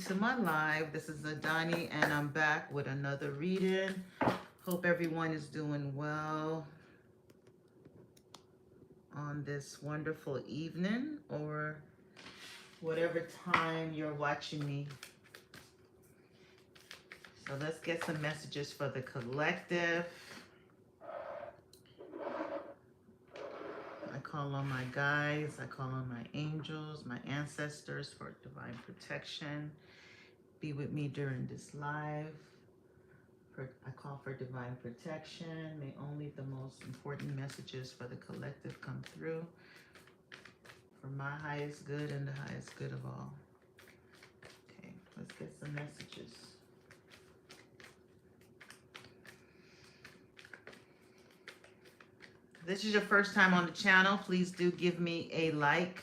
To my live. This is Adani, and I'm back with another reading. Hope everyone is doing well on this wonderful evening or whatever time you're watching me. So let's get some messages for the collective. I call on my guides, I call on my angels, my ancestors for divine protection. Be with me during this live. I call for divine protection. May only the most important messages for the collective come through for my highest good and the highest good of all. Okay, let's get some messages. If this is your first time on the channel, please do give me a like,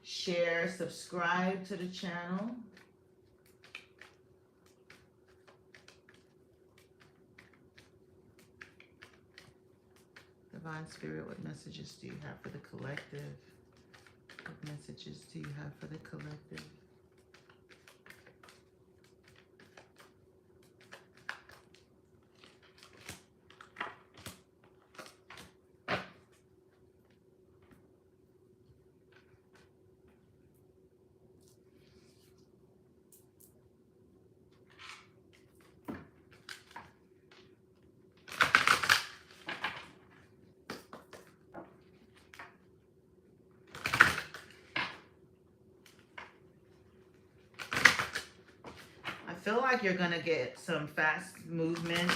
share, subscribe to the channel. Divine Spirit, what messages do you have for the collective? What messages do you have for the collective? I feel like you're going to get some fast movement,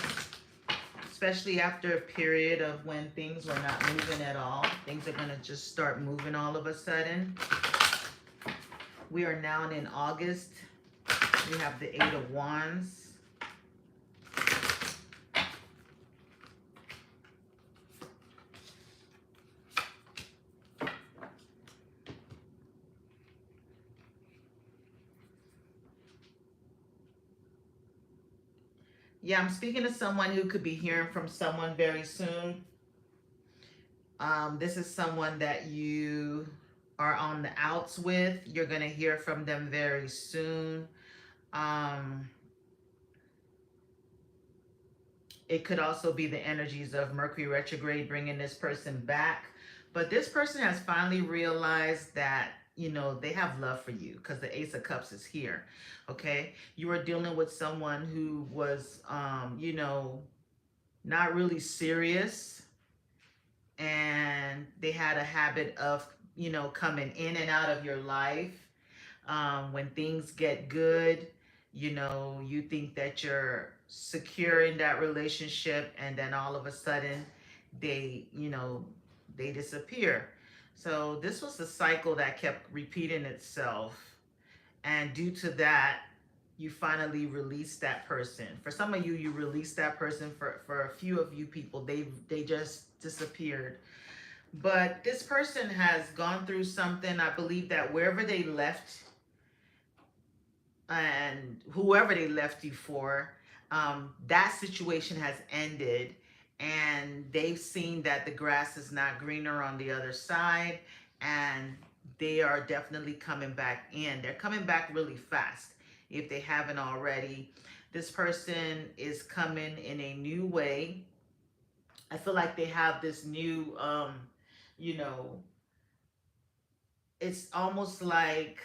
especially after a period of when things were not moving at all. Things are going to just start moving all of a sudden. We are now in August. We have the Eight of Wands. Yeah, I'm speaking to someone who could be hearing from someone very soon. This is someone that you are on the outs with. You're going to hear from them very soon. It could also be the energies of Mercury retrograde bringing this person back. But this person has finally realized that, you know, they have love for you because the Ace of Cups is here. Okay. You are dealing with someone who was, you know, not really serious. And they had a habit of, you know, coming in and out of your life. When things get good, you know, you think that you're secure in that relationship, and then all of a sudden they, you know, they disappear. So this was a cycle that kept repeating itself. And due to that, you finally release that person. For some of you, you release that person. For a few of you people, they just disappeared. But this person has gone through something. I believe that wherever they left and whoever they left you for, that situation has ended, and they've seen that the grass is not greener on the other side, and they are definitely coming back in. They're coming back really fast if they haven't already. This person is coming in a new way. I feel like they have this new, you know, it's almost like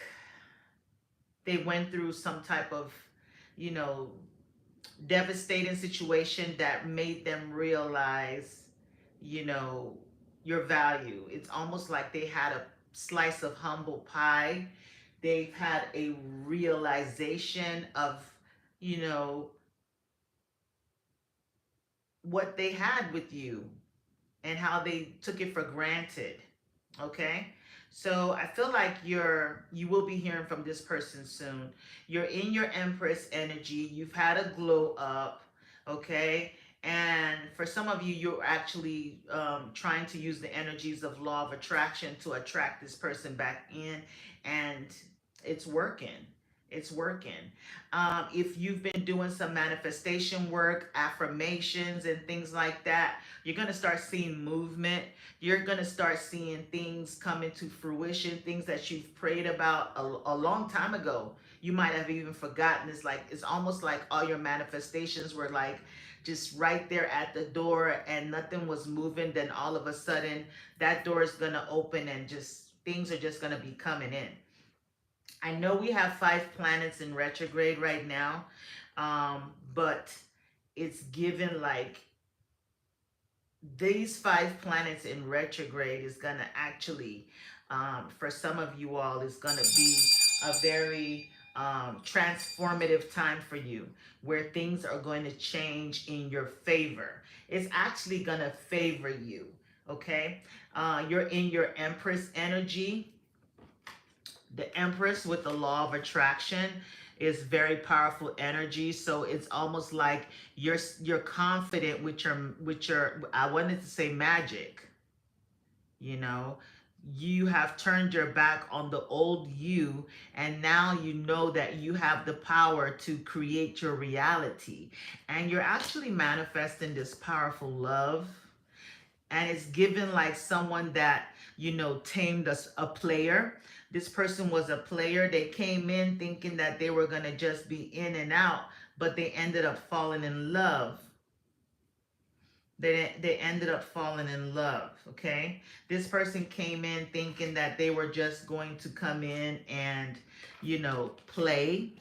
they went through some type of, you know, devastating situation that made them realize, you know, your value. It's almost like they had a slice of humble pie. They've had a realization of, you know, what they had with you and how they took it for granted. Okay? So I feel like you will be hearing from this person soon. You're in your Empress energy. You've had a glow up, okay? And for some of you, you're actually trying to use the energies of law of attraction to attract this person back in, and it's working. It's working. If you've been doing some manifestation work, affirmations, and things like that, you're going to start seeing movement. You're going to start seeing things come into fruition, things that you've prayed about a long time ago. You might have even forgotten. It's almost like all your manifestations were like just right there at the door and nothing was moving. Then all of a sudden, that door is going to open and just things are just going to be coming in. I know we have 5 planets in retrograde right now, but it's given like these 5 planets in retrograde is going to actually, for some of you all, is going to be a very transformative time for you where things are going to change in your favor. It's actually going to favor you, okay? You're in your Empress energy. The Empress with the law of attraction is very powerful energy. So it's almost like you're confident with your I wanted to say magic. You know, you have turned your back on the old you, and now you know that you have the power to create your reality. And you're actually manifesting this powerful love, and it's given like someone that tamed a player. This person was a player. They came in thinking that they were going to just be in and out, but they ended up falling in love. They ended up falling in love. Okay, this person came in thinking that they were just going to come in and play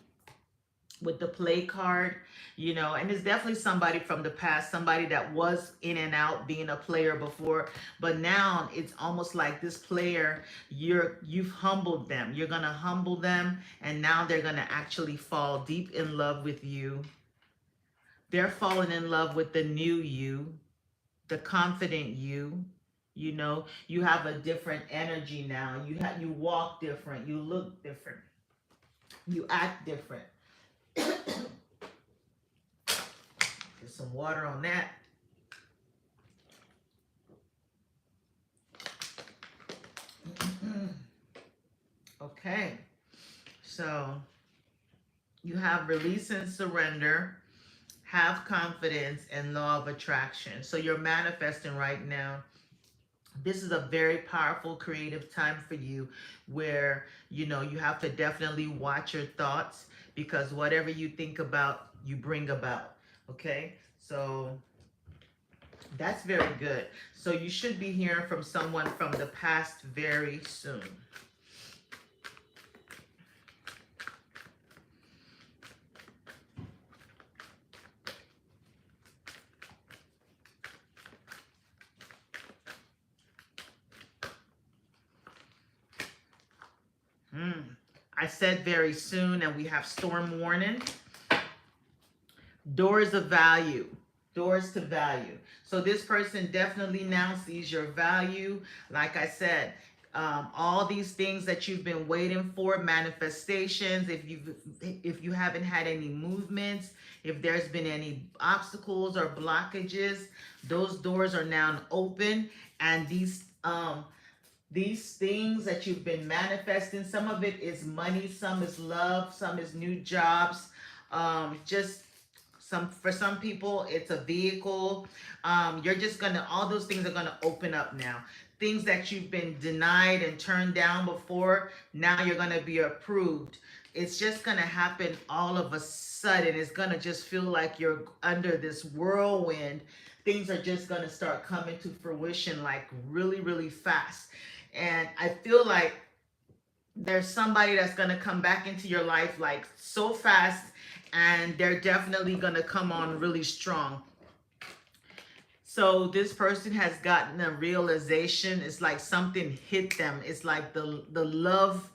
with the play card, and it's definitely somebody from the past, somebody that was in and out being a player before, but now it's almost like this player, you've humbled them. You're gonna humble them, and now they're gonna actually fall deep in love with you. They're falling in love with the new you, the confident you. You have a different energy now. You walk different, you look different, you act different. Get some water on that. Okay, so you have release and surrender, have confidence, and law of attraction. So you're manifesting right now. This is a very powerful creative time for you where you have to definitely watch your thoughts, because whatever you think about, you bring about. Okay, so that's very good. So you should be hearing from someone from the past very soon. I said very soon, and we have storm warning. Doors of value. Doors to value. So this person definitely now sees your value. Like I said, all these things that you've been waiting for, manifestations, if you haven't had any movements, if there's been any obstacles or blockages, those doors are now open. And these things that you've been manifesting, some of it is money, some is love, some is new jobs, for some people it's a vehicle. You're just gonna, all those things are gonna open up now. Things that you've been denied and turned down before, now you're gonna be approved. It's just gonna happen all of a sudden. It's gonna just feel like you're under this whirlwind. Things are just gonna start coming to fruition like really, really fast. And I feel like there's somebody that's going to come back into your life like so fast, and they're definitely going to come on really strong. So this person has gotten a realization. It's like something hit them. It's like the love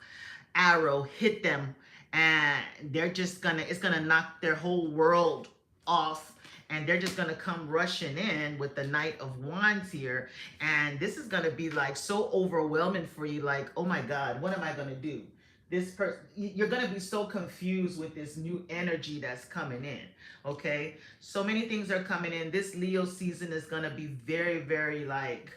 arrow hit them, and they're just gonna, it's gonna knock their whole world off, and they're just gonna come rushing in with the Knight of Wands here. And this is gonna be like so overwhelming for you, like, oh my God, what am I gonna do? This person, you're gonna be so confused with this new energy that's coming in. Okay, so many things are coming in. This Leo season is gonna be very, very like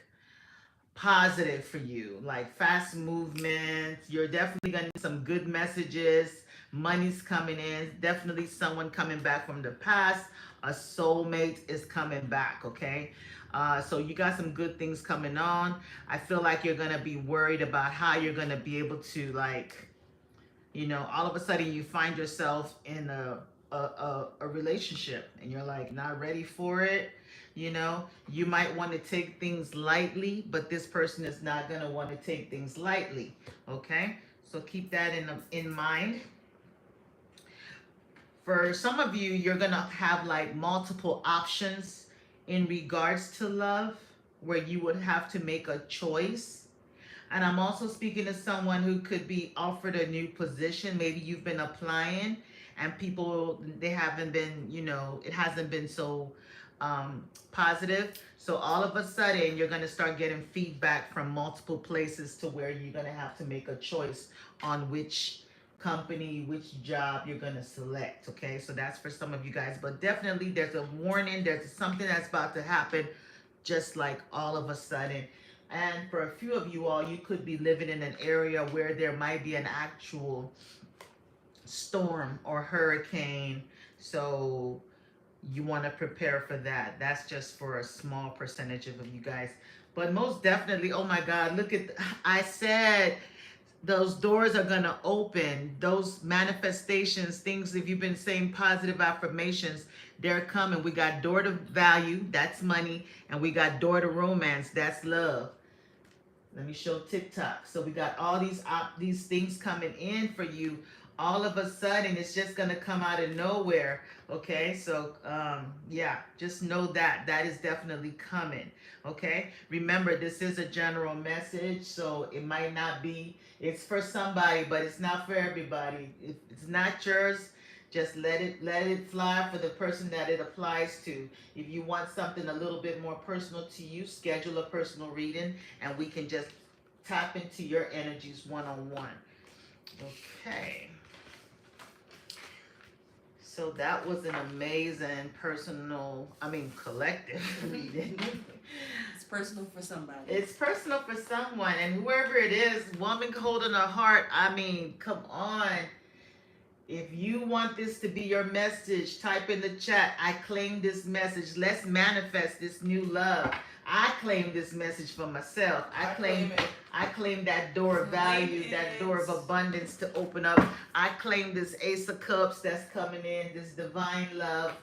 positive for you, like fast movement. You're definitely gonna need some good messages. Money's coming in. Definitely someone coming back from the past. A soulmate is coming back, okay? So you got some good things coming on. I feel like you're gonna be worried about how you're gonna be able to, like, all of a sudden you find yourself in a relationship and you're like not ready for it. You might want to take things lightly, but this person is not going to want to take things lightly. Okay, so keep that in mind. For some of you, you're going to have like multiple options in regards to love, where you would have to make a choice. And I'm also speaking to someone who could be offered a new position. Maybe you've been applying and people, they haven't been, it hasn't been so positive. So all of a sudden, you're going to start getting feedback from multiple places to where you're going to have to make a choice on which company, which job you're going to select. Okay, so that's for some of you guys. But definitely, there's a warning. There's something that's about to happen just like all of a sudden. And for a few of you all, you could be living in an area where there might be an actual storm or hurricane. So you want to prepare for that. That's just for a small percentage of you guys. But most definitely, oh my God, look at, I said those doors are going to open. Those manifestations, things, if you've been saying positive affirmations, they're coming. We got door to value, that's money. And we got door to romance, that's love. Let me show TikTok. So we got all these things coming in for you. All of a sudden, it's just gonna come out of nowhere. Okay, so yeah, just know that is definitely coming. Okay, remember this is a general message, so it might not be. It's for somebody, but it's not for everybody. If it's not yours, just let it fly for the person that it applies to. If you want something a little bit more personal to you, schedule a personal reading and we can just tap into your energies one-on-one. Okay. So that was an amazing collective reading. It's personal for somebody. It's personal for someone, and whoever it is, woman holding a heart, come on. If you want this to be your message, type in the chat, I claim this message. Let's manifest this new love. I claim this message for myself. I claim that door of value, that door of abundance to open up. I claim this Ace of Cups that's coming in, this divine love,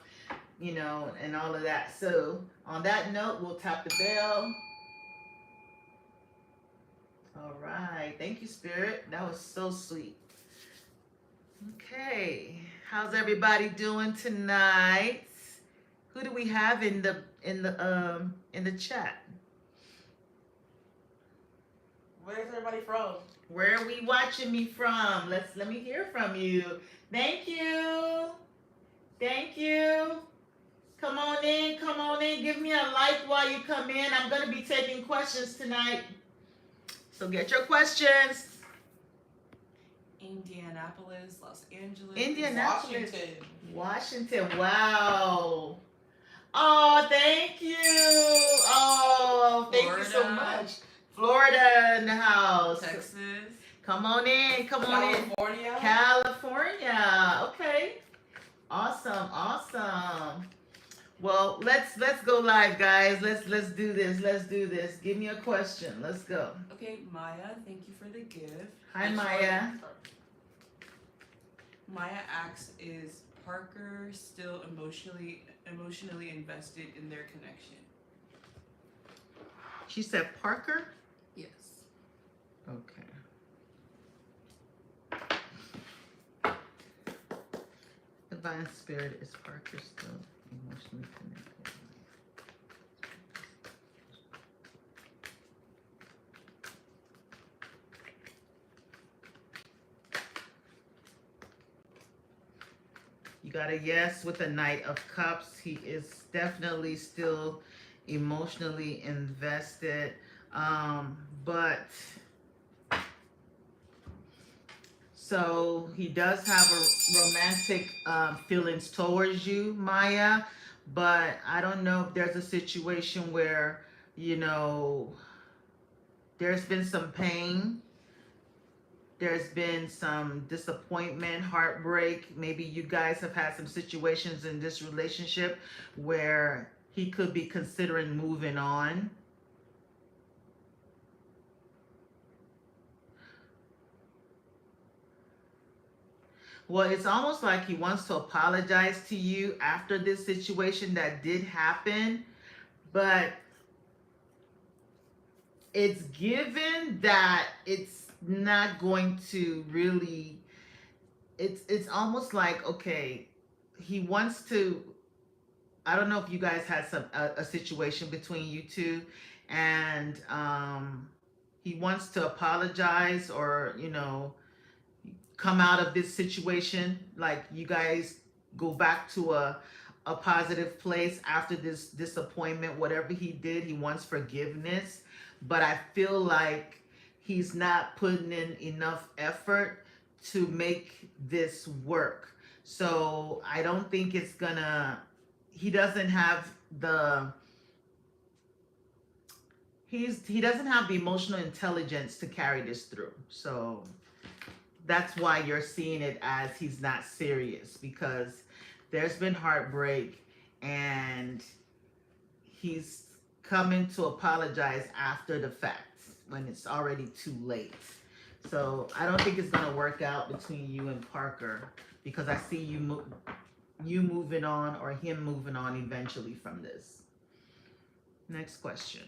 and all of that. So on that note, we'll tap the bell. All right. Thank you, Spirit. That was so sweet. Okay, how's everybody doing tonight? Who do we have in the chat? Where's everybody from? Where are we watching me from? Let me hear from you. Thank you. Come on in. Give me a like while you come in. I'm gonna be taking questions tonight. So get your questions. Indianapolis, Los Angeles, Washington. Wow. Oh, thank you. Oh, thank you so much. Florida in the house. Texas. Come on in. California. Okay. Awesome. Well, let's go live, guys. Let's do this. Give me a question. Let's go. Okay, Maya, thank you for the gift. Hi, Maya. Maya asks, is Parker still emotionally invested in their connection? She said Parker? Yes. Okay. Divine Spirit, is Parker still emotionally connected? You got a yes with a Knight of Cups. He is definitely still emotionally invested. But so he does have a romantic feelings towards you, Maya. But I don't know if there's a situation where, There's been some pain. There's been some disappointment, heartbreak. Maybe you guys have had some situations in this relationship where he could be considering moving on. Well, it's almost like he wants to apologize to you after this situation that did happen, but it's given that it's not going to really, it's almost like, okay, he wants to, I don't know if you guys had a situation between you two, and he wants to apologize, or come out of this situation, like you guys go back to a positive place after this disappointment. Whatever he did, he wants forgiveness, but I feel like he's not putting in enough effort to make this work. So I don't think it's gonna, he doesn't have the, he doesn't have the emotional intelligence to carry this through. So that's why you're seeing it as he's not serious, because there's been heartbreak and he's coming to apologize after the fact when it's already too late. So I don't think it's going to work out between you and Parker, because I see you moving on, or him moving on eventually from this. Next question.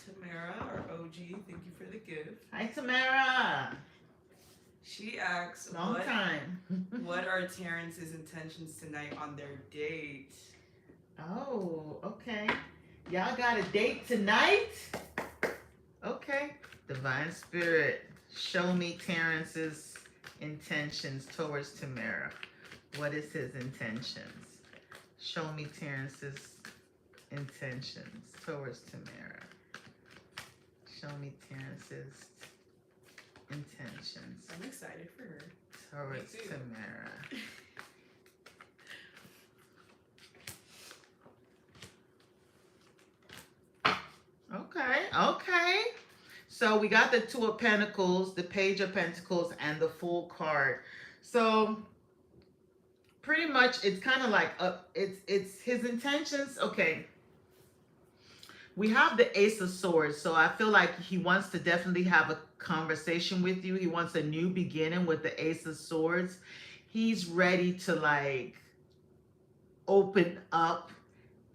Tamara, our OG, thank you for the gift. Hi, Tamara. She asks, Long time. what are Terrence's intentions tonight on their date? Oh, okay. Y'all got a date tonight? Okay. Divine Spirit, show me Terrence's intentions towards Tamara. What is his intentions? Show me Terrence's intentions towards Tamara. Show me Terrence's intentions I'm excited for her. towards Tamara. Okay. So we got the Two of Pentacles, the Page of Pentacles, and the Full card. So pretty much it's kind of like it's his intentions. Okay. We have the Ace of Swords, so I feel like he wants to definitely have a conversation with you. He wants a new beginning with the Ace of Swords. He's ready to like open up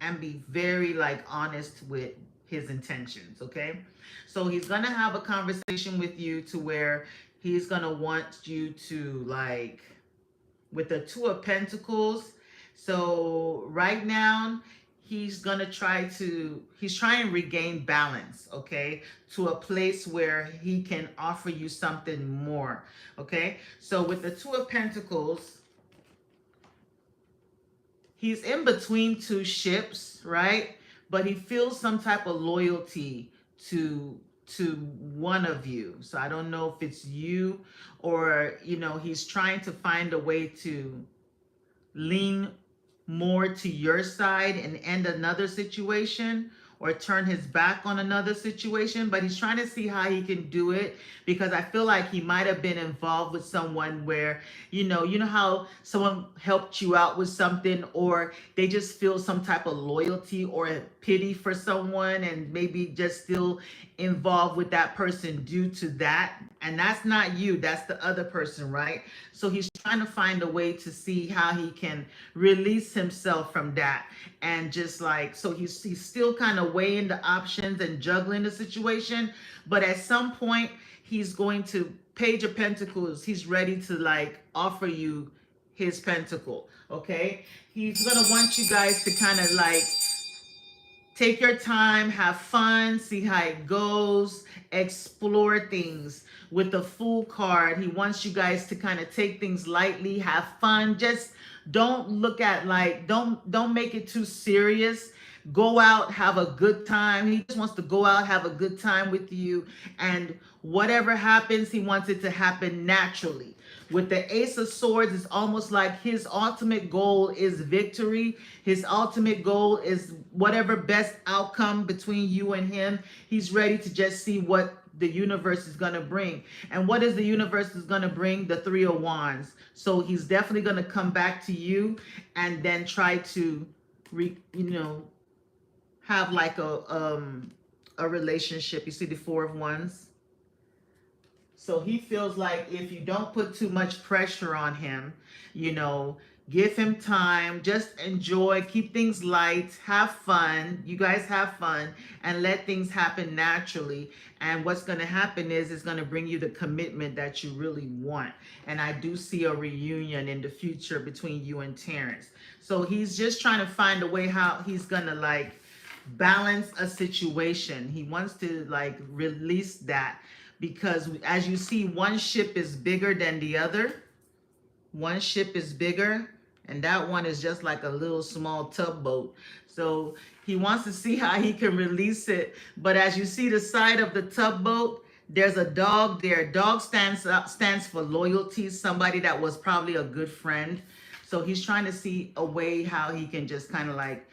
and be very like honest with his intentions, okay? So he's gonna have a conversation with you to where he's gonna want you to like, with the Two of Pentacles. So right now, he's trying to regain balance, okay, to a place where he can offer you something more, okay? So with the Two of Pentacles, he's in between two ships, right? But he feels some type of loyalty to one of you. So I don't know if it's you, or he's trying to find a way to lean more to your side and end another situation, or turn his back on another situation, but he's trying to see how he can do it, because I feel like he might have been involved with someone where, you know how someone helped you out with something, or they just feel some type of loyalty or pity for someone, and maybe just still involved with that person due to that. And that's not you, that's the other person, right? So he's trying to find a way to see how he can release himself from that. And just like, so he's still kind of weighing the options and juggling the situation. But at some point, he's going to, Page of Pentacles, he's ready to like offer you his pentacle, okay? He's gonna want you guys to kind of like take your time, have fun, see how it goes, explore things. With the Fool card, he wants you guys to kind of take things lightly, have fun. Just don't look at like, don't make it too serious. Go out, have a good time. He just wants to go out, have a good time with you. And whatever happens, he wants it to happen naturally. With the Ace of Swords, it's almost like his ultimate goal is victory. His ultimate goal is whatever best outcome between you and him. He's ready to just see what the universe is going to bring. And what is the universe is going to bring? The Three of Wands. So he's definitely going to come back to you and then try to have like a relationship. You see the Four of Wands? So he feels like if you don't put too much pressure on him, give him time, just enjoy, keep things light, have fun. You guys have fun and let things happen naturally. And what's going to happen is it's going to bring you the commitment that you really want. And I do see a reunion in the future between you and Terrence. So he's just trying to find a way how he's going to like balance a situation. He wants to like release that. Because as you see, one ship is bigger than the other. One ship is bigger, and that one is just like a little small tugboat. So he wants to see how he can release it. But as you see the side of the tugboat, there's a dog there. Dog stands for loyalty, somebody that was probably a good friend. So he's trying to see a way how he can just kind of like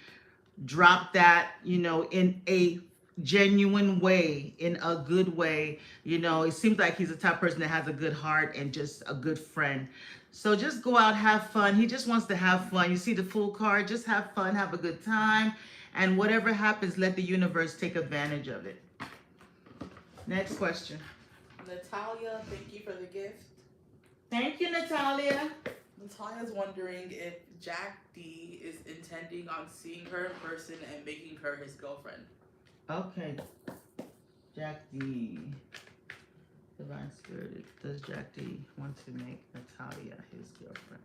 drop that, in a genuine way, in a good way. It seems like he's the type of person that has a good heart and just a good friend. So just go out, have fun. He just wants to have fun. You see the Fool card, just have fun, have a good time, and whatever happens, let the universe take advantage of it. Next question. Natalia, thank you for the gift. Thank you, Natalia. Natalia's wondering if Jack D is intending on seeing her in person and making her his girlfriend. Okay, Jack D. Divine Spirit, does Jack D want to make Natalia his girlfriend?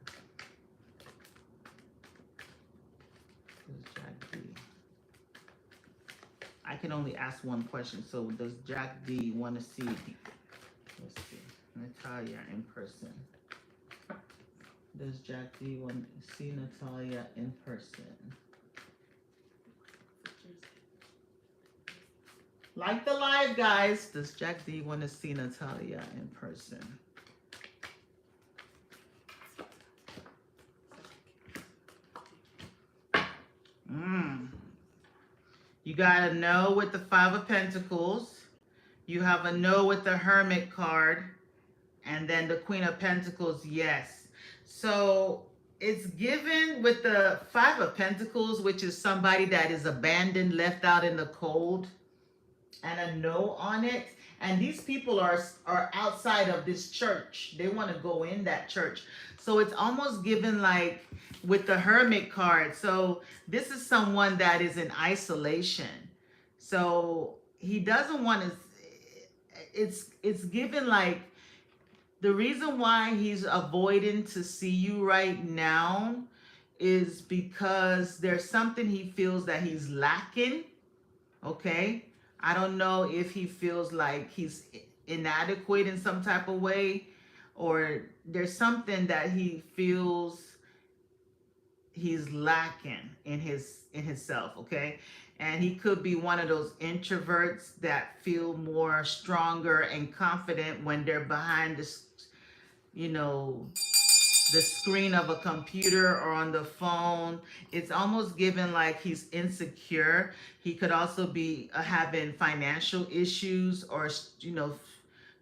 Does Jack D? I can only ask one question. So does Jack D want to see, let's see, Natalia in person? Does Jack D want to see Natalia in person? Like the live, guys. Does Jack D want to see Natalia in person? You got a no with the Five of Pentacles. You have a no with the Hermit card. And then the Queen of Pentacles, yes. So it's given with the Five of Pentacles, which is somebody that is abandoned, left out in the cold, and a no on it. And these people are outside of this church. They want to go in that church. So it's almost given like with the Hermit card. So this is someone that is in isolation. So he doesn't want to, it's given like the reason why he's avoiding to see you right now is because there's something he feels that he's lacking. Okay. I don't know if he feels like he's inadequate in some type of way, or there's something that he feels he's lacking in himself, okay? And he could be one of those introverts that feel more stronger and confident when they're behind this, the screen of a computer or on the phone. It's almost given like he's insecure. He could also be having financial issues or,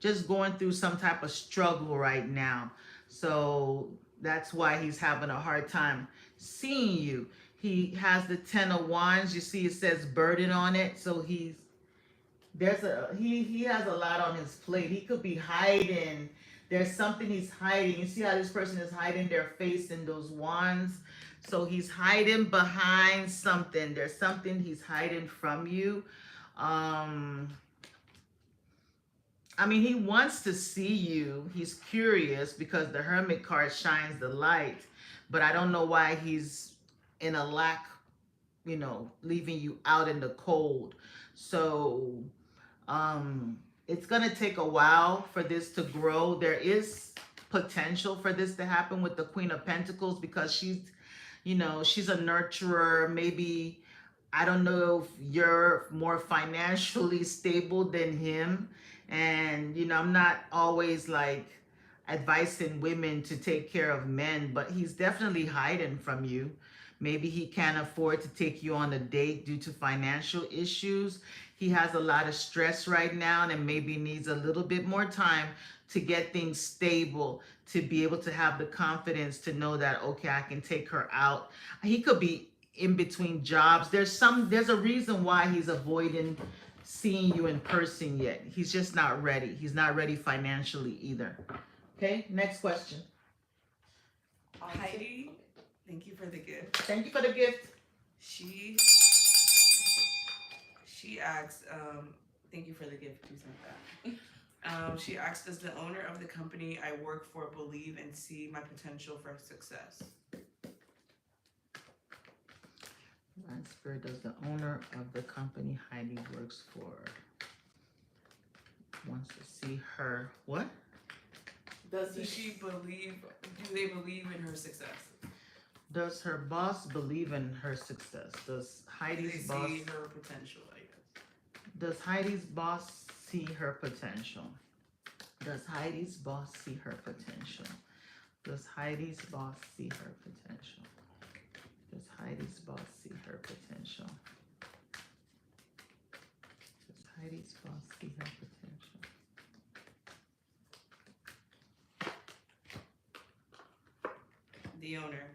just going through some type of struggle right now. So that's why he's having a hard time seeing you. He has the Ten of Wands. You see it says burden on it. So he has a lot on his plate. He could be hiding. There's something he's hiding. You see how this person is hiding their face in those wands? So he's hiding behind something. There's something he's hiding from you. He wants to see you. He's curious because the Hermit card shines the light. But I don't know why he's in a lack, leaving you out in the cold. So, it's going to take a while for this to grow. There is potential for this to happen with the Queen of Pentacles because she's a nurturer. Maybe, I don't know if you're more financially stable than him. And, I'm not always like advising women to take care of men, but he's definitely hiding from you. Maybe he can't afford to take you on a date due to financial issues. He has a lot of stress right now and maybe needs a little bit more time to get things stable, to be able to have the confidence to know that, okay, I can take her out. He could be in between jobs. There's a reason why he's avoiding seeing you in person yet. He's just not ready. He's not ready financially either. Okay, next question. Heidi, thank you for the gift. Thank you for the gift. She asked, thank you for the gift, you sent that. She asked, does the owner of the company I work for believe and see my potential for success? Divine Spirit, does the owner of the company Heidi works for wants to see her what? Does Do they believe in her success? Does her boss believe in her success? Does Do they Heidi's boss see her potential, I guess? Does Heidi's boss see her potential? Does Heidi's boss see her potential? Does Heidi's boss see her potential? Does Heidi's boss see her potential? Does Heidi's boss see her potential? The owner.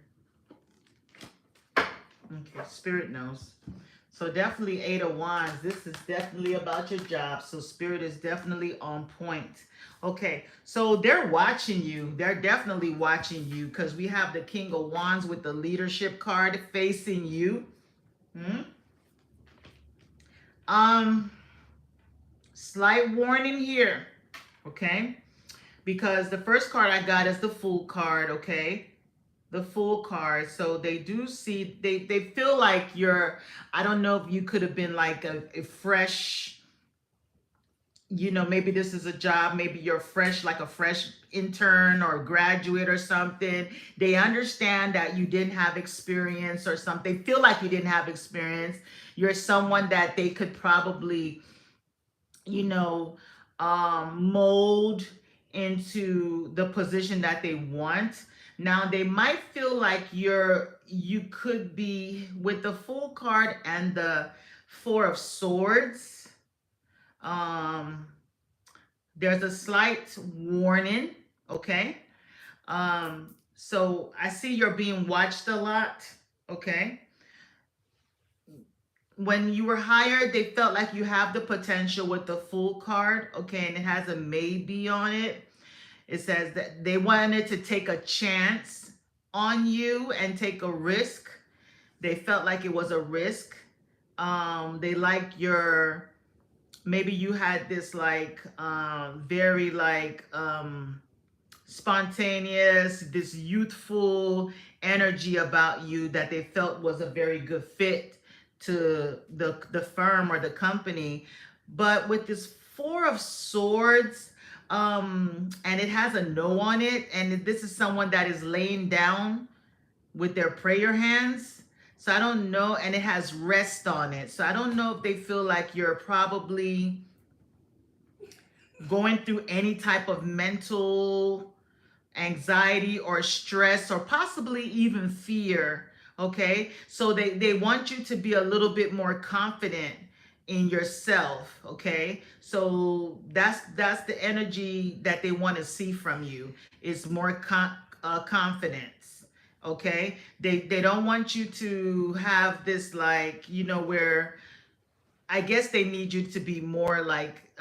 Okay, Spirit knows. So definitely 8 of Wands. This is definitely about your job. So Spirit is definitely on point. Okay, so they're watching you. They're definitely watching you because we have the King of Wands with the leadership card facing you. Slight warning here, okay? Because the first card I got is the Fool card, okay? The Fool card. So they do see, they feel like you're, I don't know if you could have been like a fresh, you know, maybe this is a job, maybe you're fresh, like a fresh intern or graduate or something. They understand that you didn't have experience or something. They feel like you didn't have experience. You're someone that they could probably, you know, mold into the position that they want. Now they might feel like you could be with the Fool card and the 4 of Swords. There's a slight warning, okay? So I see you're being watched a lot, okay? When you were hired, they felt like you have the potential with the Fool card, okay? And it has a maybe on it. It says that they wanted to take a chance on you and take a risk. They felt like it was a risk. They like your, maybe you had this like very like spontaneous, this youthful energy about you that they felt was a very good fit to the firm or the company. But with this 4 of Swords, and it has a no on it, and this is someone that is laying down with their prayer hands. So I don't know, and it has rest on it. So I don't know if they feel like you're probably going through any type of mental anxiety or stress or possibly even fear, okay? So they want you to be a little bit more confident in yourself, okay? So that's the energy that they want to see from you, is more confidence, okay? They don't want you to have this like, you know, where I guess they need you to be more like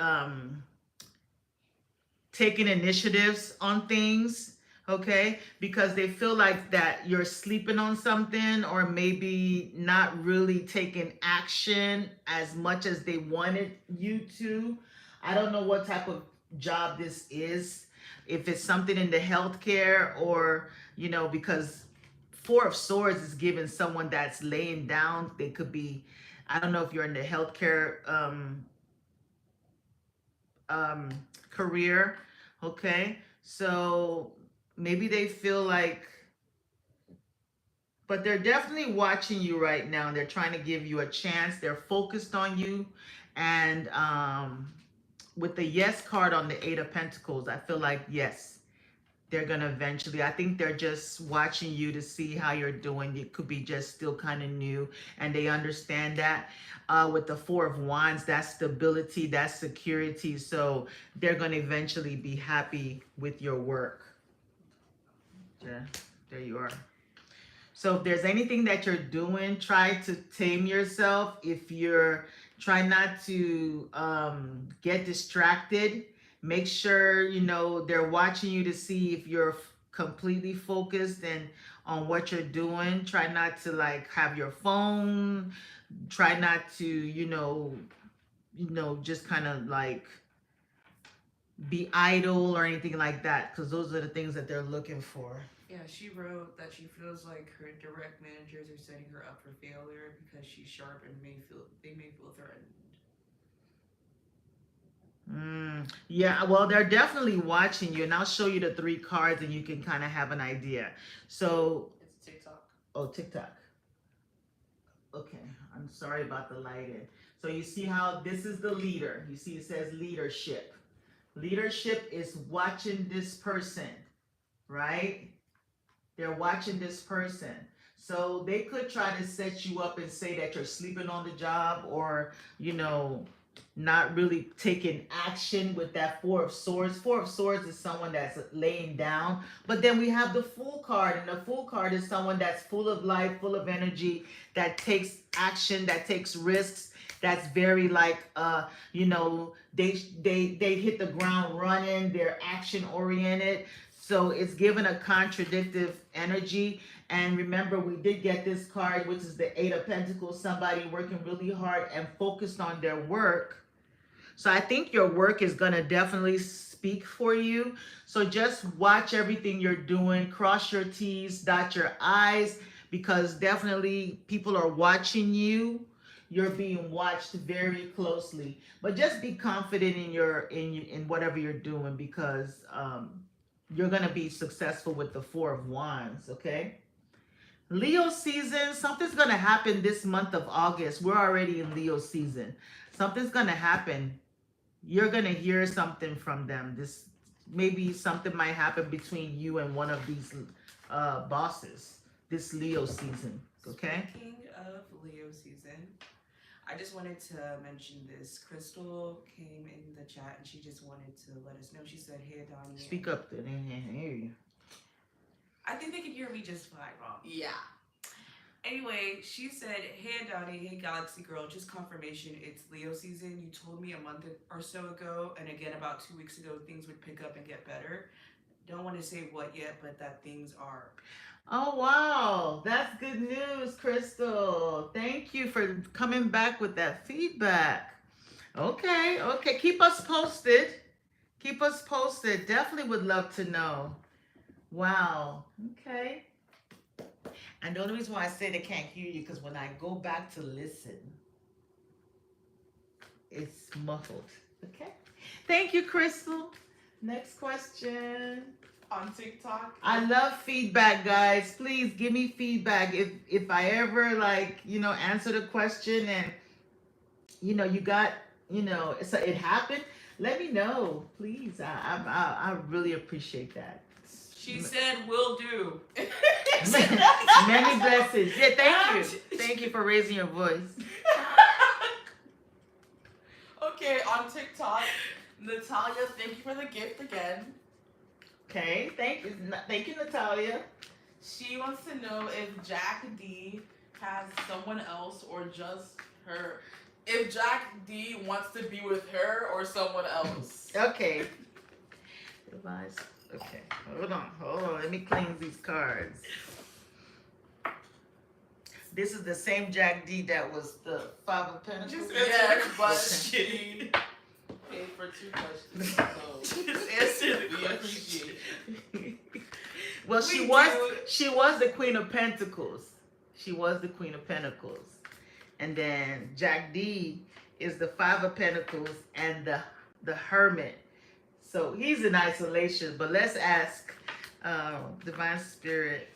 taking initiatives on things, okay? Because they feel like that you're sleeping on something or maybe not really taking action as much as they wanted you to. I don't know what type of job this is, if it's something in the healthcare or, you know, because 4 of Swords is giving someone that's laying down. They could be, I don't know if you're in the healthcare career, okay? So maybe they feel like, but they're definitely watching you right now. They're trying to give you a chance. They're focused on you. And with the Yes card on the 8 of Pentacles, I feel like yes, they're gonna eventually, I think they're just watching you to see how you're doing. It could be just still kind of new, and they understand that. With the Four of Wands, that's stability, that's security. So they're gonna eventually be happy with your work. Yeah, there you are. So if there's anything that you're doing, try to tame yourself. If you're try not to get distracted, make sure you know they're watching you to see if you're completely focused and on what you're doing. Try not to like have your phone. Try not to just kind of like be idle or anything like that, because those are the things that they're looking for. Yeah, she wrote that she feels like her direct managers are setting her up for failure because she's sharp and they may feel threatened. Yeah, well, they're definitely watching you, and I'll show you the three cards, and you can kind of have an idea. So, It's TikTok. oh, TikTok. Okay, I'm sorry about the lighting. So you see how this is the leader. You see it says leadership. Leadership is watching this person, right? They're watching this person. So they could try to set you up and say that you're sleeping on the job, or, not really taking action with that Four of Swords. Four of Swords is someone that's laying down. But then we have the Fool card, and the Fool card is someone that's full of life, full of energy, that takes action, that takes risks, that's very like they hit the ground running, they're action oriented. So it's given a contradictive energy. And remember, we did get this card, which is the Eight of Pentacles, somebody working really hard and focused on their work. So I think your work is going to definitely speak for you. So just watch everything you're doing, cross your T's, dot your I's, because definitely people are watching you. You're being watched very closely. But just be confident in whatever you're doing, because you're going to be successful with the Four of Wands, okay? Leo season, something's going to happen this month of August. We're already in Leo season. Something's going to happen. You're going to hear something from them. Maybe something might happen between you and one of these bosses this Leo season, okay? Speaking of Leo season, I just wanted to mention this. Crystal came in the chat and she just wanted to let us know. She said, "Hey, Adani." Speak up, then. I hear you. I think they can hear me just fine, Mom. Yeah. Anyway, she said, "Hey, Adani, hey, Galaxy Girl, just confirmation, it's Leo season. You told me a month or so ago, and again about 2 weeks ago, things would pick up and get better. Don't want to say what yet, but that things are." Oh, wow. That's good news, Crystal. Thank you for coming back with that feedback. Okay. Keep us posted. Definitely would love to know. Wow. Okay. And the only reason why I say they can't hear you, because when I go back to listen, it's muffled. Okay. Thank you, Crystal. Next question. On TikTok. I love feedback, guys. Please give me feedback. If I ever answer the question and you got so it happened, let me know, please. I really appreciate that. She said, "Will do." Many blessings. Yeah, thank you for raising your voice. Okay, on TikTok, Natalia, thank you for the gift again. Okay, thank you, Natalia. She wants to know if Jack D has someone else or just her. If Jack D wants to be with her or someone else. Okay. Device. Okay, hold on. Let me clean these cards. This is the same Jack D that was the Five of Pentacles. Just Yes, but question. she paid for 2 questions, so Just answer the we question. appreciate it. Well, We she was the Queen of Pentacles. She was the Queen of Pentacles. And then Jack D is the Five of Pentacles and the Hermit. So he's in isolation. But let's ask Divine Spirit,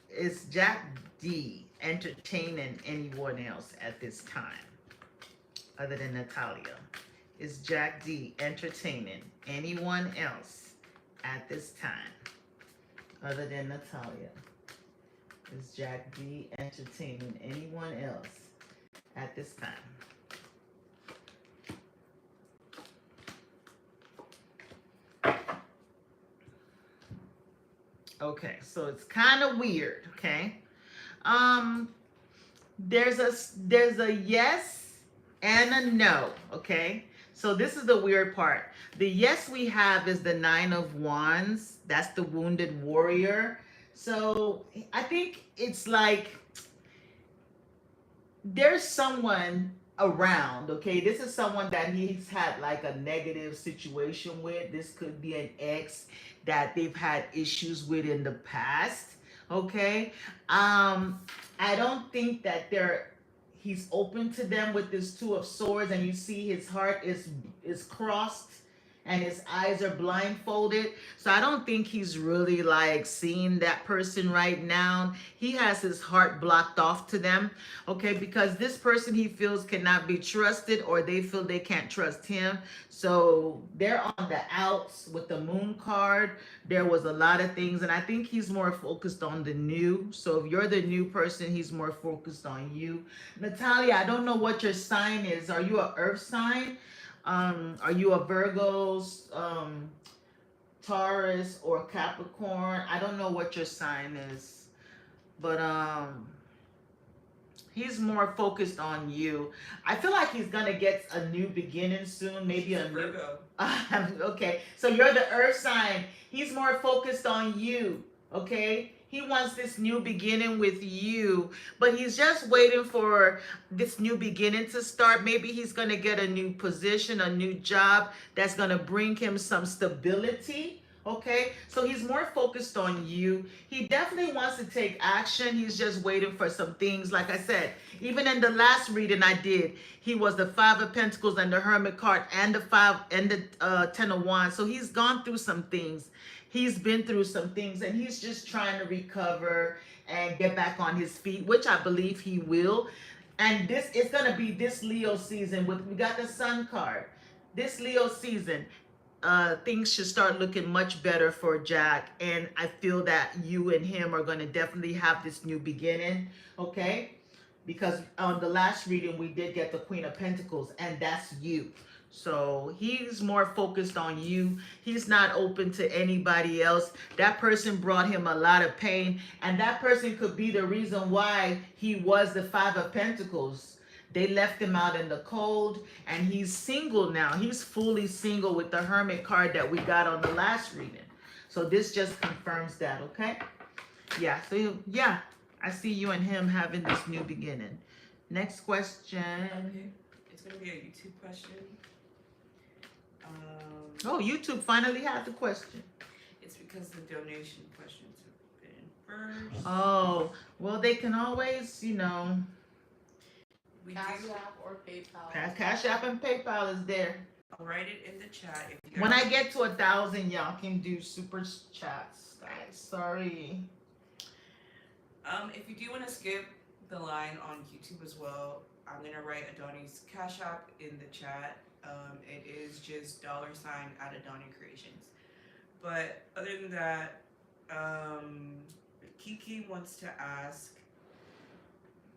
is Jack D entertaining anyone else at this time other than Natalia? Is Jack D entertaining anyone else at this time? other than Natalia? Is Jack D entertaining anyone else at this time? Okay, so it's kind of weird. Okay, um, there's a yes and a no. Okay, so this is the weird part. The yes we have is the Nine of Wands. That's the wounded warrior. So I think it's like there's someone around. Okay, this is someone that he's had like a negative situation with. This could be an ex that they've had issues with in the past. Okay, I don't think that he's open to them with this Two of Swords, and you see his heart is crossed and his eyes are blindfolded. So I don't think he's really like seeing that person right now. He has his heart blocked off to them, okay, because this person he feels cannot be trusted, or they feel they can't trust him. So they're on the outs with the Moon card. There was a lot of things, and I think he's more focused on the new. So if you're the new person, he's more focused on you. Natalia, I don't know what your sign is. Are you an earth sign? Are you a Virgo, Taurus, or Capricorn? I don't know what your sign is, but he's more focused on you. I feel like he's gonna get a new beginning soon, maybe a new. Virgo. Okay, so you're the earth sign. He's more focused on you. Okay, he wants this new beginning with you, but he's just waiting for this new beginning to start. Maybe he's gonna get a new position, a new job that's gonna bring him some stability. Okay, so he's more focused on you. He definitely wants to take action. He's just waiting for some things. Like I said, even in the last reading I did, he was the Five of Pentacles and the Hermit card and the Ten of Wands. So he's gone through some things. He's been through some things, and he's just trying to recover and get back on his feet, which I believe he will. And this is going to be this Leo season. We got the Sun card. This Leo season, things should start looking much better for Jack, and I feel that you and him are going to definitely have this new beginning, okay? Because on the last reading we did get the Queen of Pentacles, and that's you. So he's more focused on you. He's not open to anybody else. That person brought him a lot of pain, and that person could be the reason why he was the Five of Pentacles. They left him out in the cold, and he's single now. He's fully single with the Hermit card that we got on the last reading. So this just confirms that, okay? Yeah, so yeah, I see you and him having this new beginning. Next question. Okay. It's going to be a YouTube question. Oh, YouTube finally had the question. It's because the donation questions have been first. Oh, well, they can always, We Cash do. App or PayPal. Cash App and PayPal is there. I'll write it in the chat. If you guys When I get to 1,000, y'all can do super chats, guys. Sorry. If you do want to skip the line on YouTube as well, I'm gonna write Adani's Cash App in the chat. It is just $@Adani Creations. But other than that, Kiki wants to ask,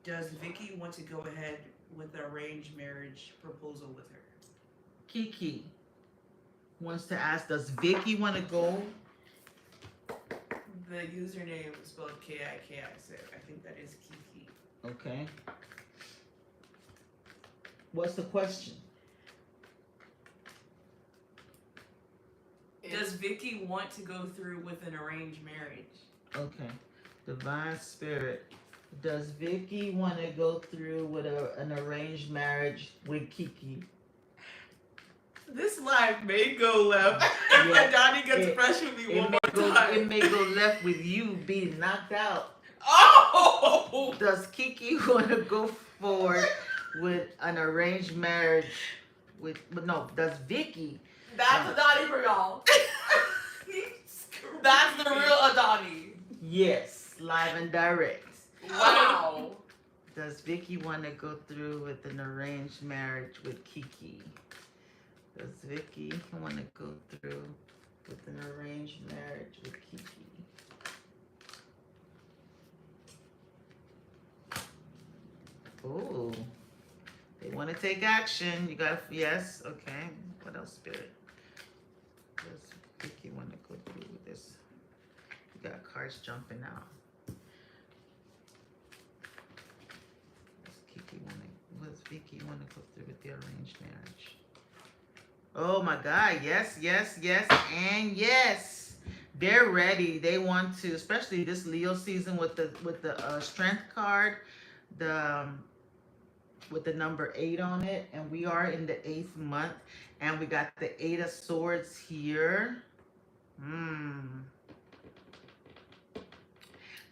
does Vicky want to go ahead with the arranged marriage proposal with her? Kiki wants to ask, does Vicky want to go? The username is spelled Kiki, so I think that is Kiki. Okay. What's the question? Does Vicky want to go through with an arranged marriage? Okay. Divine Spirit. Does Vicky want to go through with an arranged marriage with Kiki? This live may go left if Yeah. Adani gets fresh with me one more time. It may go left with you being knocked out. Oh! Does Kiki want to go forward with an arranged marriage with? But no. Does Vicky? That's Adani for y'all. That's the real Adani. Yes, live and direct. Wow. Does Vicky want to go through with an arranged marriage with Kiki? Does Vicky want to go through with an arranged marriage with Kiki? Oh, they want to take action. You got to, yes, okay. What else, Spirit? What does Vicky want to go through with this? You got cards jumping out. What does Vicky want to go through with the arranged marriage? Oh my God, yes, yes, yes, and yes. They're ready. They want to, especially this Leo season with the strength card, the with the number 8 on it, and we are in the 8th month, and we got the 8 of Swords here.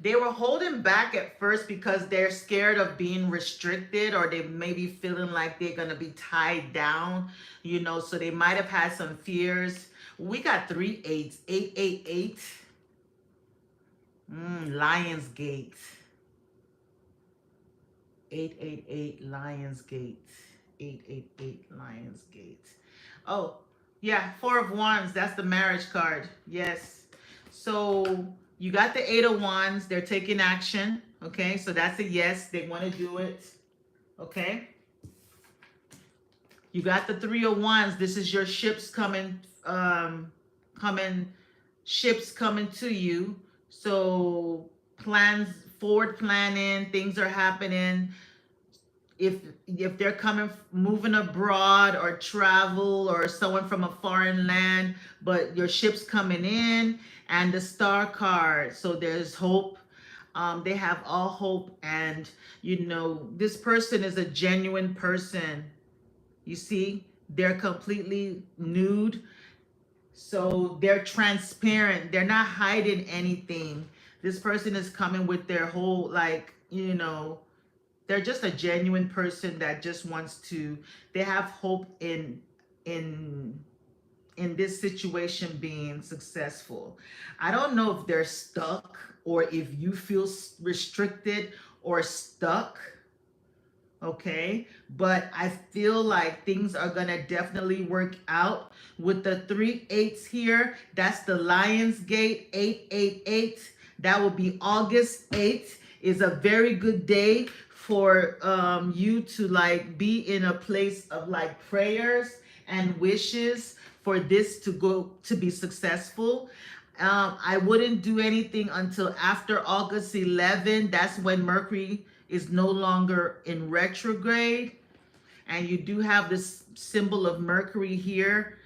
They were holding back at first because they're scared of being restricted, or they may be feeling like they're going to be tied down, you know, so they might have had some fears. We got 3 8s, 888, Lionsgate. 888 Lionsgate. 888 Lionsgate. Oh, yeah, 4 of Wands. That's the marriage card. Yes. So you got the 8 of Wands. They're taking action. Okay, so that's a yes. They want to do it. Okay. You got the 3 of Wands. This is your ships coming, ships coming to you. So plans, forward planning, things are happening. If they're moving abroad or travel, or someone from a foreign land, but your ship's coming in, and the Star card. So there's hope. They have all hope, and you know, this person is a genuine person. You see, they're completely nude. So they're transparent. They're not hiding anything. This person is coming with their whole, like, you know, they're just a genuine person that just wants to, they have hope in this situation being successful. I don't know if they're stuck, or if you feel restricted or stuck. Okay, but I feel like things are gonna definitely work out with the 3 8s here. That's the Lionsgate. 888. That will be August 8th. Is a very good day for you to like be in a place of like prayers and wishes for this to be successful. I wouldn't do anything until after August 11. That's when Mercury is no longer in retrograde. And you do have this symbol of Mercury here.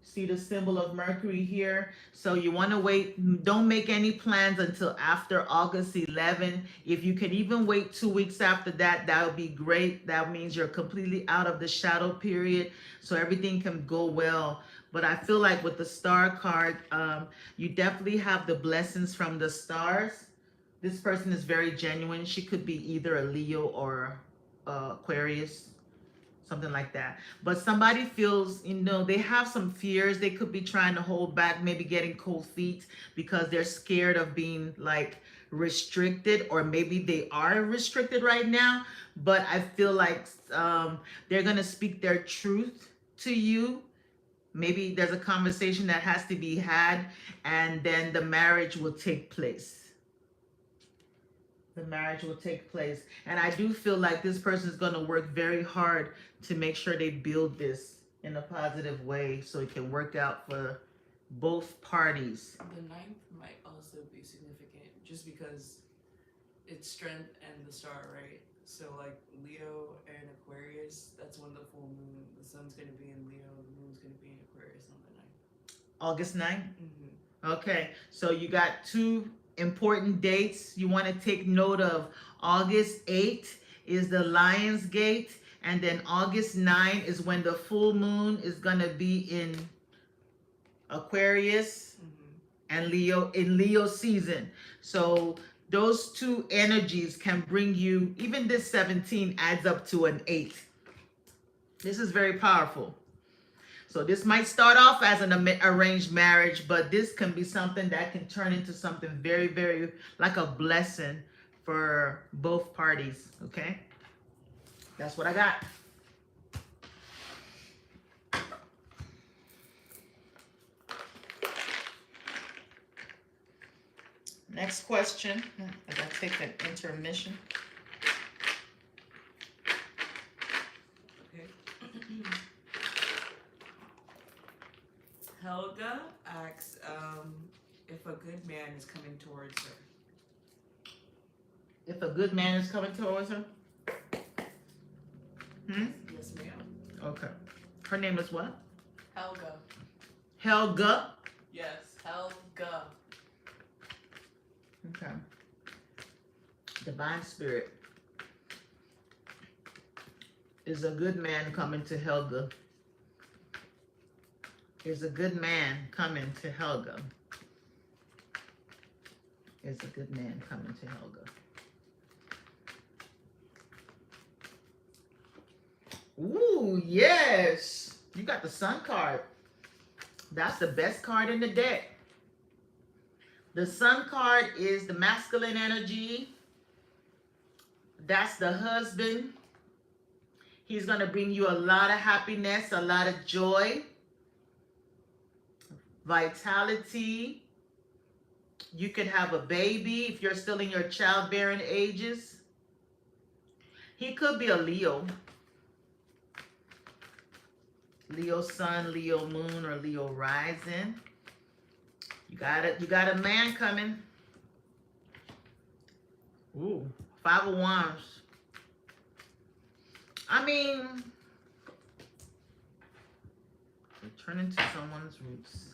See the symbol of Mercury here. So you want to wait. Don't make any plans until after August 11. If you can even wait 2 weeks after that, that would be great. That means you're completely out of the shadow period, so everything can go well. But I feel like with the Star card, you definitely have the blessings from the stars. This person is very genuine. She could be either a Leo or Aquarius, something like that. But somebody feels, you know, they have some fears. They could be trying to hold back, maybe getting cold feet because they're scared of being like restricted, or maybe they are restricted right now. But I feel like they're going to speak their truth to you. Maybe there's a conversation that has to be had, and then the marriage will take place. The marriage will take place. And I do feel like this person is going to work very hard to make sure they build this in a positive way so it can work out for both parties. The 9th might also be significant just because it's strength and the star, right? So like Leo and Aquarius, that's when the full moon, the sun's going to be in Leo, the moon's going to be in Aquarius on the 9th. August 9th? Mm-hmm. Okay, so you got 2 important dates you want to take note of. August 8th is the Lionsgate, and then August 9 is when the full moon is going to be in Aquarius and Leo, in Leo season. So those 2 energies can bring you, even this 17 adds up to an 8. This is very powerful. So this might start off as an arranged marriage, but this can be something that can turn into something very, very like a blessing for both parties. Okay, that's what I got. Next question. I gotta take an intermission. Helga asks if a good man is coming towards her. If a good man is coming towards her? Yes, ma'am. Okay. Her name is what? Helga. Helga. Yes, Helga. Okay. Divine Spirit. Is a good man coming to Helga? Is a good man coming to Helga? Is a good man coming to Helga? Ooh, yes. You got the Sun card. That's the best card in the deck. The Sun card is the masculine energy. That's the husband. He's going to bring you a lot of happiness, a lot of joy, vitality. You could have a baby if you're still in your childbearing ages. He could be a Leo. Leo sun, Leo moon, or Leo rising. You got a man coming. Ooh, 5 of Wands. I mean, returning to someone's roots.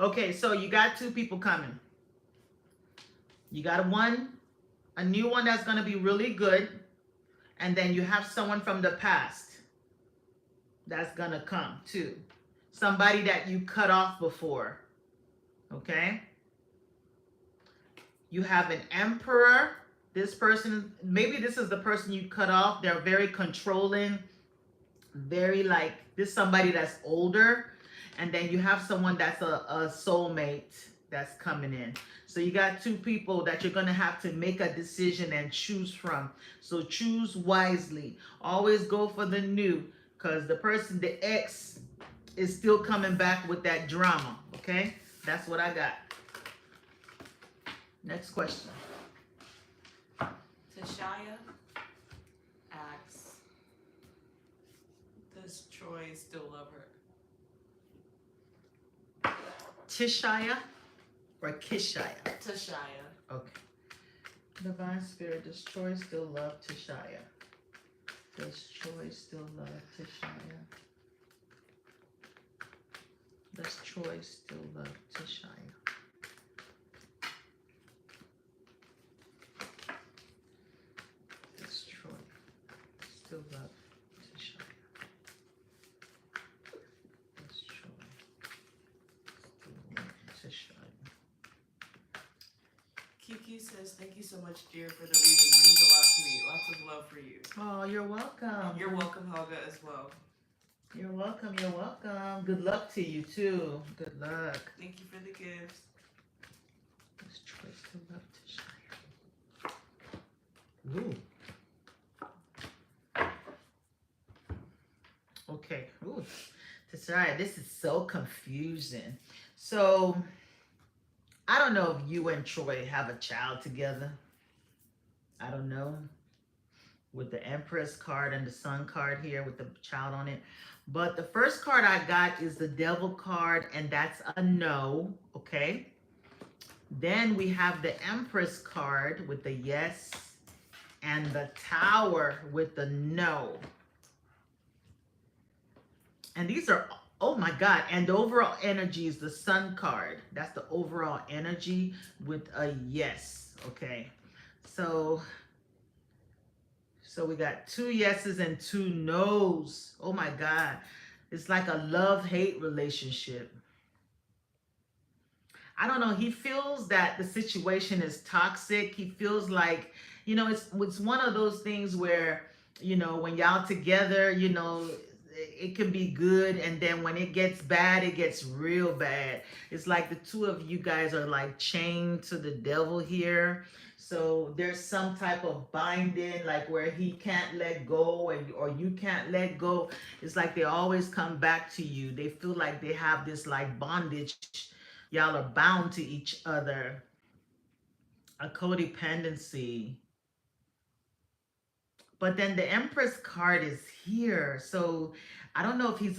Okay, so you got 2 people coming. You got a new one that's going to be really good. And then you have someone from the past that's going to come too. Somebody that you cut off before. Okay? You have an Emperor. This person, maybe this is the person you cut off. They're very controlling, very like, this somebody that's older. And then you have someone that's a soulmate that's coming in. So you got 2 people that you're going to have to make a decision and choose from. So choose wisely. Always go for the new, because the person, the ex, is still coming back with that drama. Okay? That's what I got. Next question. Tashaya asks, does Troy still love her? Tishaya or Kishaya? Tashaya. Okay. Divine Spirit, does Troy still love Tishaya? Does Troy still love Tishaya? Does Troy still love Tishaya? Does Troy still love Tishaya? Does Troy still love Tishaya? Kiki says, thank you so much, dear, for the reading. It means a lot to me. Lots of love for you. Oh, you're welcome. You're welcome, Helga, as well. You're welcome. You're welcome. Good luck to you too. Good luck. Thank you for the gifts. Let's try to love to shine. Ooh. Okay. Ooh. Tashaya, this is so confusing. So, I don't know if you and Troy have a child together. I don't know. With the Empress card and the Sun card here with the child on it. But the first card I got is the Devil card, and that's a no, okay? Then we have the Empress card with the yes, and the Tower with the no. And these are, oh my God, and the overall energy is the Sun card. That's the overall energy with a yes, okay? So we got 2 yeses and 2 nos. Oh my God. It's like a love-hate relationship. I don't know. He feels that the situation is toxic. He feels like, you know, it's one of those things where, you know, when y'all together, you know, it can be good. And then when it gets bad, it gets real bad. It's like the 2 of you guys are like chained to the devil here. So there's some type of binding, like where he can't let go or you can't let go. It's like they always come back to you. They feel like they have this like bondage. Y'all are bound to each other. A codependency. But then the Empress card is here. So I don't know if he's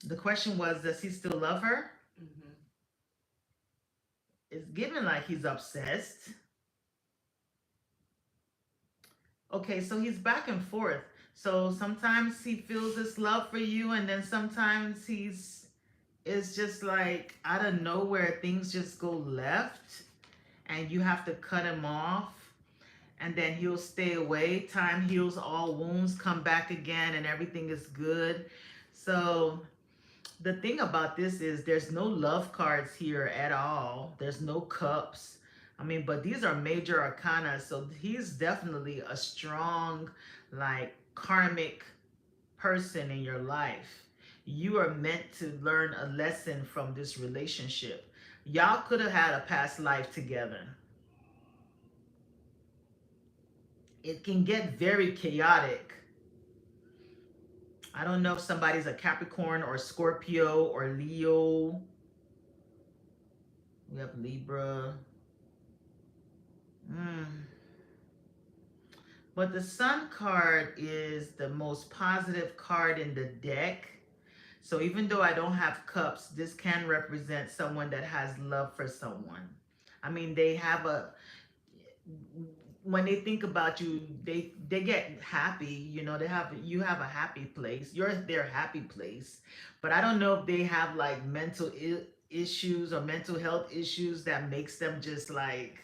The question was, does he still love her? Mm-hmm. It's given like he's obsessed. Okay, so he's back and forth. So sometimes he feels this love for you, and then sometimes it's just like out of nowhere things just go left, and you have to cut him off, and then he'll stay away. Time heals all wounds, come back again, and everything is good. So the thing about this is there's no love cards here at all. There's no cups. I mean, but these are major arcana, so he's definitely a strong, like, karmic person in your life. You are meant to learn a lesson from this relationship. Y'all could have had a past life together. It can get very chaotic. I don't know if somebody's a Capricorn or Scorpio or Leo. We have Libra. But the Sun card is the most positive card in the deck. So even though I don't have cups, this can represent someone that has love for someone. I mean, they have a, when they think about you, they get happy. You know, you have a happy place. You're their happy place. But I don't know if they have like mental issues or mental health issues that makes them just like,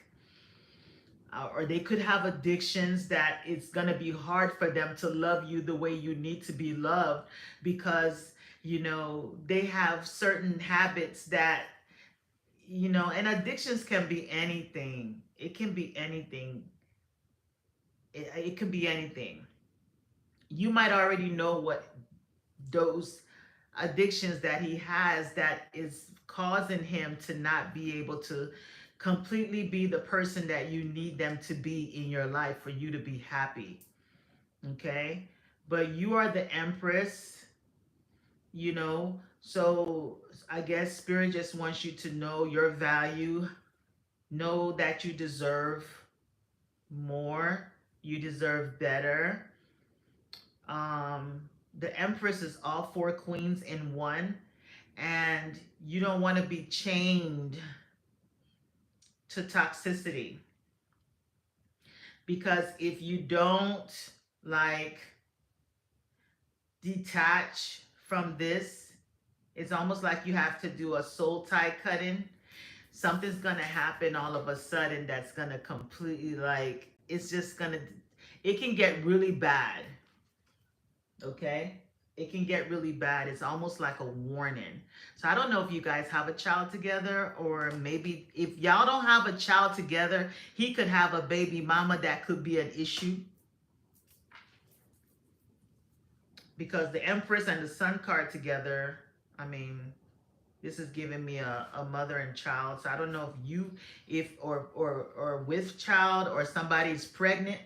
or they could have addictions that it's gonna be hard for them to love you the way you need to be loved, because you know they have certain habits that, you know, and addictions can be anything. It can be anything. It can be anything. You might already know what those addictions that he has that is causing him to not be able to completely be the person that you need them to be in your life for you to be happy. Okay? But you are the Empress, you know. So I guess Spirit just wants you to know your value. Know that you deserve more. You deserve better. The Empress is all four queens in one, and you don't want to be chained to toxicity, because if you don't like detach from this, it's almost like you have to do a soul tie cutting. Something's gonna happen all of a sudden that's gonna completely, like, it's just gonna, it can get really bad. Okay, it can get really bad. It's almost like a warning. So I don't know if you guys have a child together, or maybe if y'all don't have a child together, he could have a baby mama that could be an issue, because the Empress and the Sun card together, I mean, this is giving me a mother and child. So I don't know if you, if or with child, or somebody's pregnant.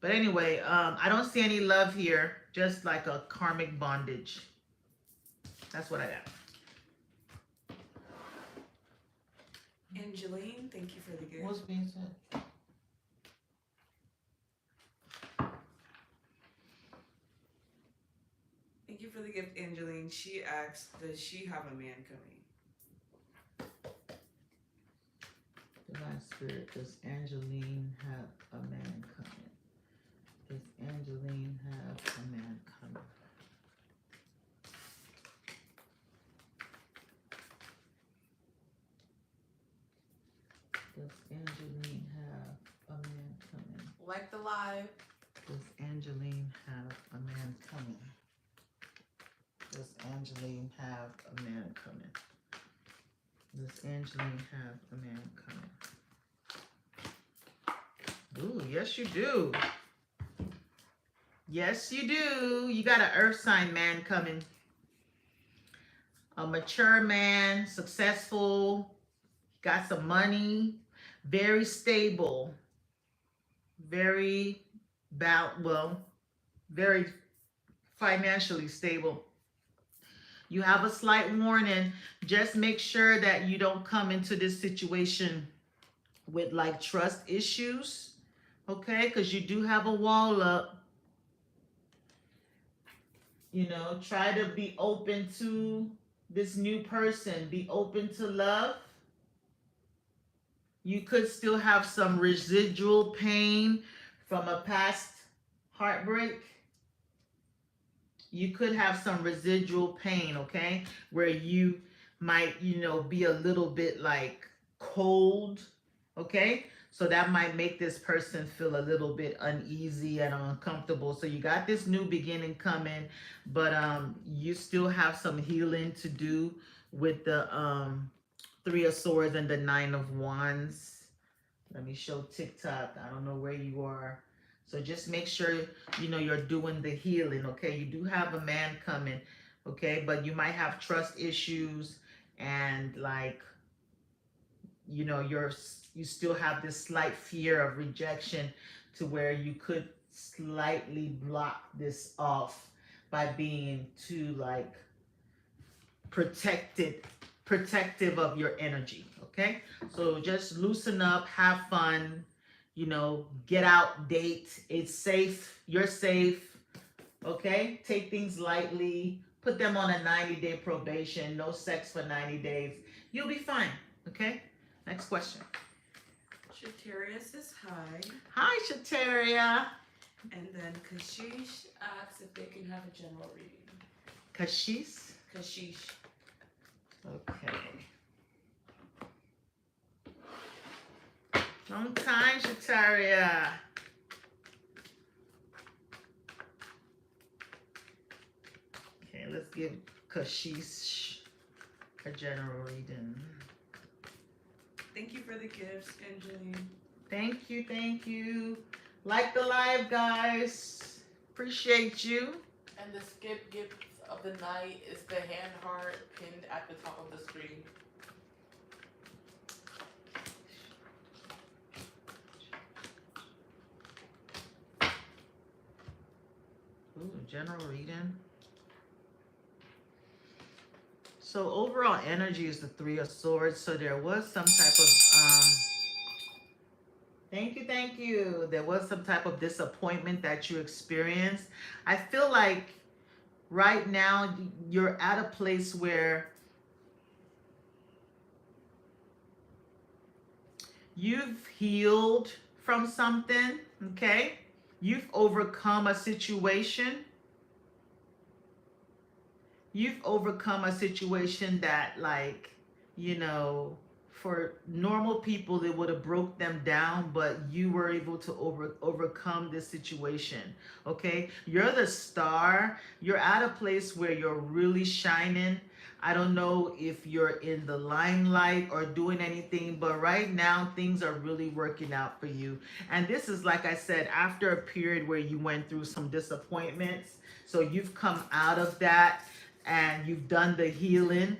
But anyway, I don't see any love here, just like a karmic bondage. That's what I got. Angeline, thank you for the gift. What's being said? Thank you for the gift, Angeline. She asks, does she have a man coming? Divine Spirit, does Angeline have a man coming? Does Angeline have a man coming? Does Angeline have a man coming? Like the live. Does Angeline have a man coming? Does Angeline have a man coming? Does Angeline have a man coming? Ooh, yes you do. Yes you do. You got an earth sign man coming. A mature man, successful, got some money, very stable, very very financially stable. You have a slight warning. Just make sure that you don't come into this situation with like trust issues, okay? Because you do have a wall up. You know, try to be open to this new person, be open to love. You could still have some residual pain from a past heartbreak. You could have some residual pain, okay, where you might, be a little bit like cold, okay, so that might make this person feel a little bit uneasy and uncomfortable. So you got this new beginning coming, but you still have some healing to do with the Three of Swords and the Nine of Wands. Let me show TikTok. I don't know where you are. So just make sure, you're doing the healing, okay? You do have a man coming, okay? But you might have trust issues and like, you still have this slight fear of rejection to where you could slightly block this off by being too like protective of your energy, okay? So just loosen up, have fun, get out, date. It's safe, you're safe, okay? Take things lightly, put them on a 90-day probation, no sex for 90 days. You'll be fine, okay? Next question. Shateria says hi. Hi, Shateria. And then Kashish asks if they can have a general reading. Kashish? Kashish. Okay. Long time, Shateria. Okay, let's give Kashish a general reading. Thank you for the gifts, Angeline. Thank you, thank you. Like the live, guys. Appreciate you. And the skip gift of the night is the hand heart pinned at the top of the screen. Ooh, general reading. So overall energy is the Three of Swords. So there was some type of thank you. There was some type of disappointment that you experienced. I feel like right now you're at a place where you've healed from something, okay? You've overcome a situation. You've overcome a situation that, like, for normal people, it would have broke them down, but you were able to overcome this situation, okay? You're the star. You're at a place where you're really shining. I don't know if you're in the limelight or doing anything, but right now things are really working out for you. And this is, like I said, after a period where you went through some disappointments. So you've come out of that and you've done the healing.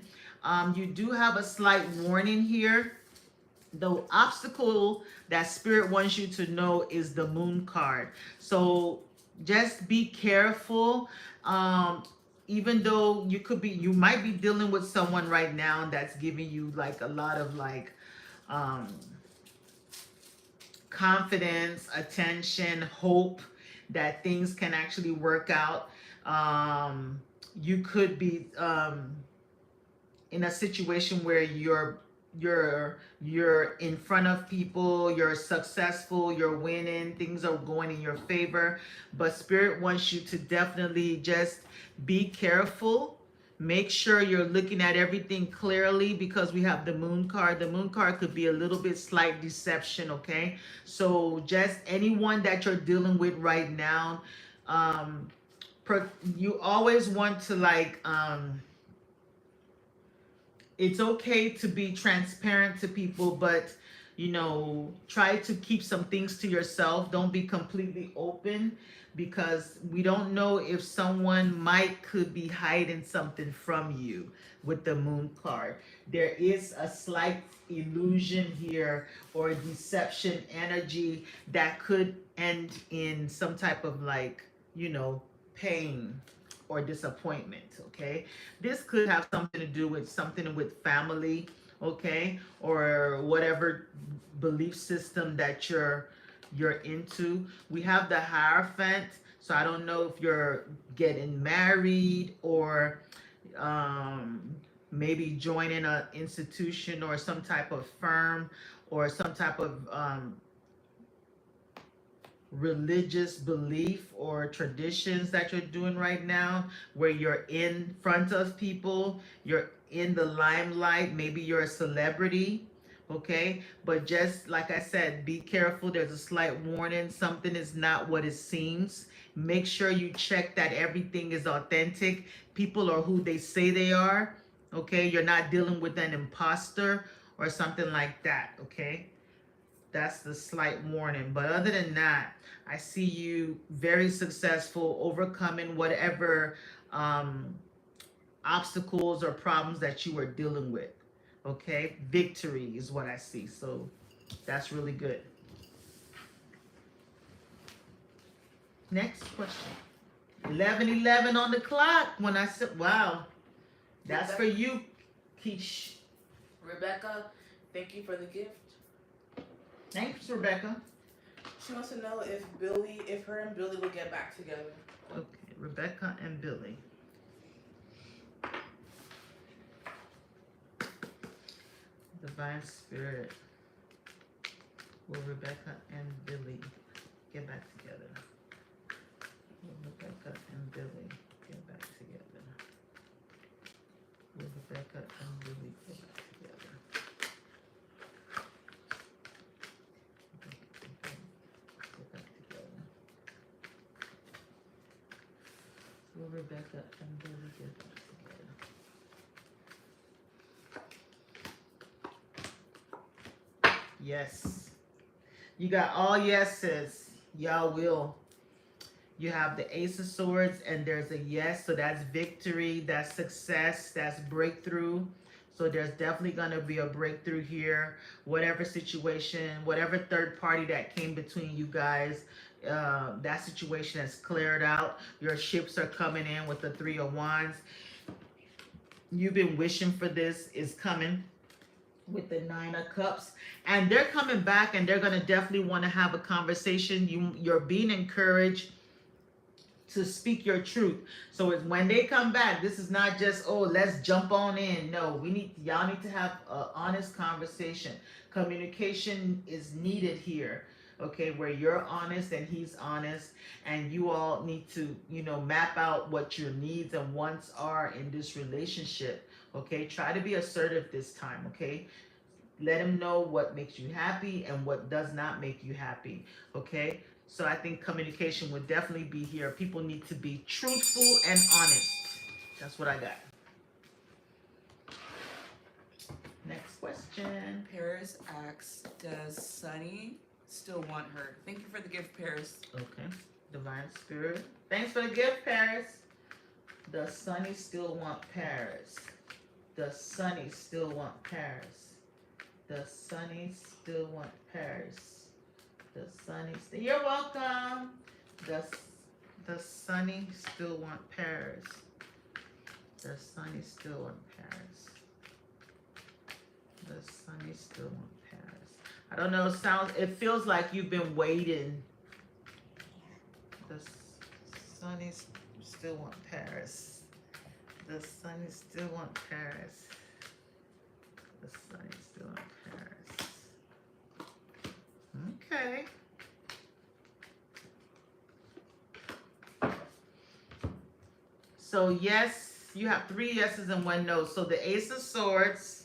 You do have a slight warning here. The obstacle that Spirit wants you to know is the Moon card. So just be careful. Even though you might be dealing with someone right now that's giving you like a lot of like confidence, attention, hope that things can actually work out. You could be in a situation where you're in front of people, you're successful, you're winning, things are going in your favor, but Spirit wants you to definitely just be careful. Make sure you're looking at everything clearly, because we have the Moon card. The Moon card could be a little bit slight deception, okay? So just anyone that you're dealing with right now, you always want to like it's okay to be transparent to people, but try to keep some things to yourself. Don't be completely open, because we don't know if someone could be hiding something from you with the Moon card. There is a slight illusion here or deception energy that could end in some type of like, pain or disappointment, okay? This could have something to do with family, okay? Or whatever belief system that you're into. We have the Hierophant. So I don't know if you're getting married or maybe joining an institution or some type of firm or some type of religious belief or traditions that you're doing right now where you're in front of people, you're in the limelight, maybe you're a celebrity, okay? But just like I said, be careful. There's a slight warning. Something is not what it seems. Make sure you check that everything is authentic. People are who they say they are, okay? You're not dealing with an imposter or something like that, okay? That's the slight warning. But other than that, I see you very successful overcoming whatever obstacles or problems that you were dealing with. Okay? Victory is what I see. So that's really good. Next question. 11:11 on the clock. When I said, wow, that's for you, Keish. Rebecca, thank you for the gift. Thanks, Rebecca. She wants to know if her and Billy will get back together. Okay, Rebecca and Billy. Divine Spirit. Will Rebecca and Billy get back together? Will Rebecca and Billy get back together? Will Rebecca and Billy get back together? Get back together. Will Rebecca and Billy get back together? Yes. You got all yeses. Y'all will. You have the Ace of Swords and there's a yes. So that's victory, that's success, that's breakthrough. So there's definitely going to be a breakthrough here. Whatever situation, whatever third party that came between you guys, that situation has cleared out. Your ships are coming in with the Three of Wands. You've been wishing for this, is coming with the Nine of Cups, and they're coming back and they're going to definitely want to have a conversation. You're being encouraged to speak your truth. So it's when they come back, this is not just, oh, let's jump on in. No, y'all need to have an honest conversation. Communication is needed here, okay, where you're honest and he's honest, and you all need to, map out what your needs and wants are in this relationship. Okay, try to be assertive this time, okay? Let him know what makes you happy and what does not make you happy, okay? So I think communication would definitely be here. People need to be truthful and honest. That's what I got. Next question. Paris asks, does Sunny still want her? Thank you for the gift, Paris. Okay, Divine Spirit. Thanks for the gift, Paris. Does Sunny still want Paris? Does Sunny still want Paris? Does Sunny still want Paris? Does Sunny still... You're welcome. Does Sunny still want Paris? Does Sunny still want Paris? Does Sunny still want Paris? I don't know. It feels like you've been waiting. Does Sunny still want Paris? Does Sunny still want Paris? Does Sunny still want Paris? Okay. So yes, you have 3 yeses and 1 no. So the Ace of Swords,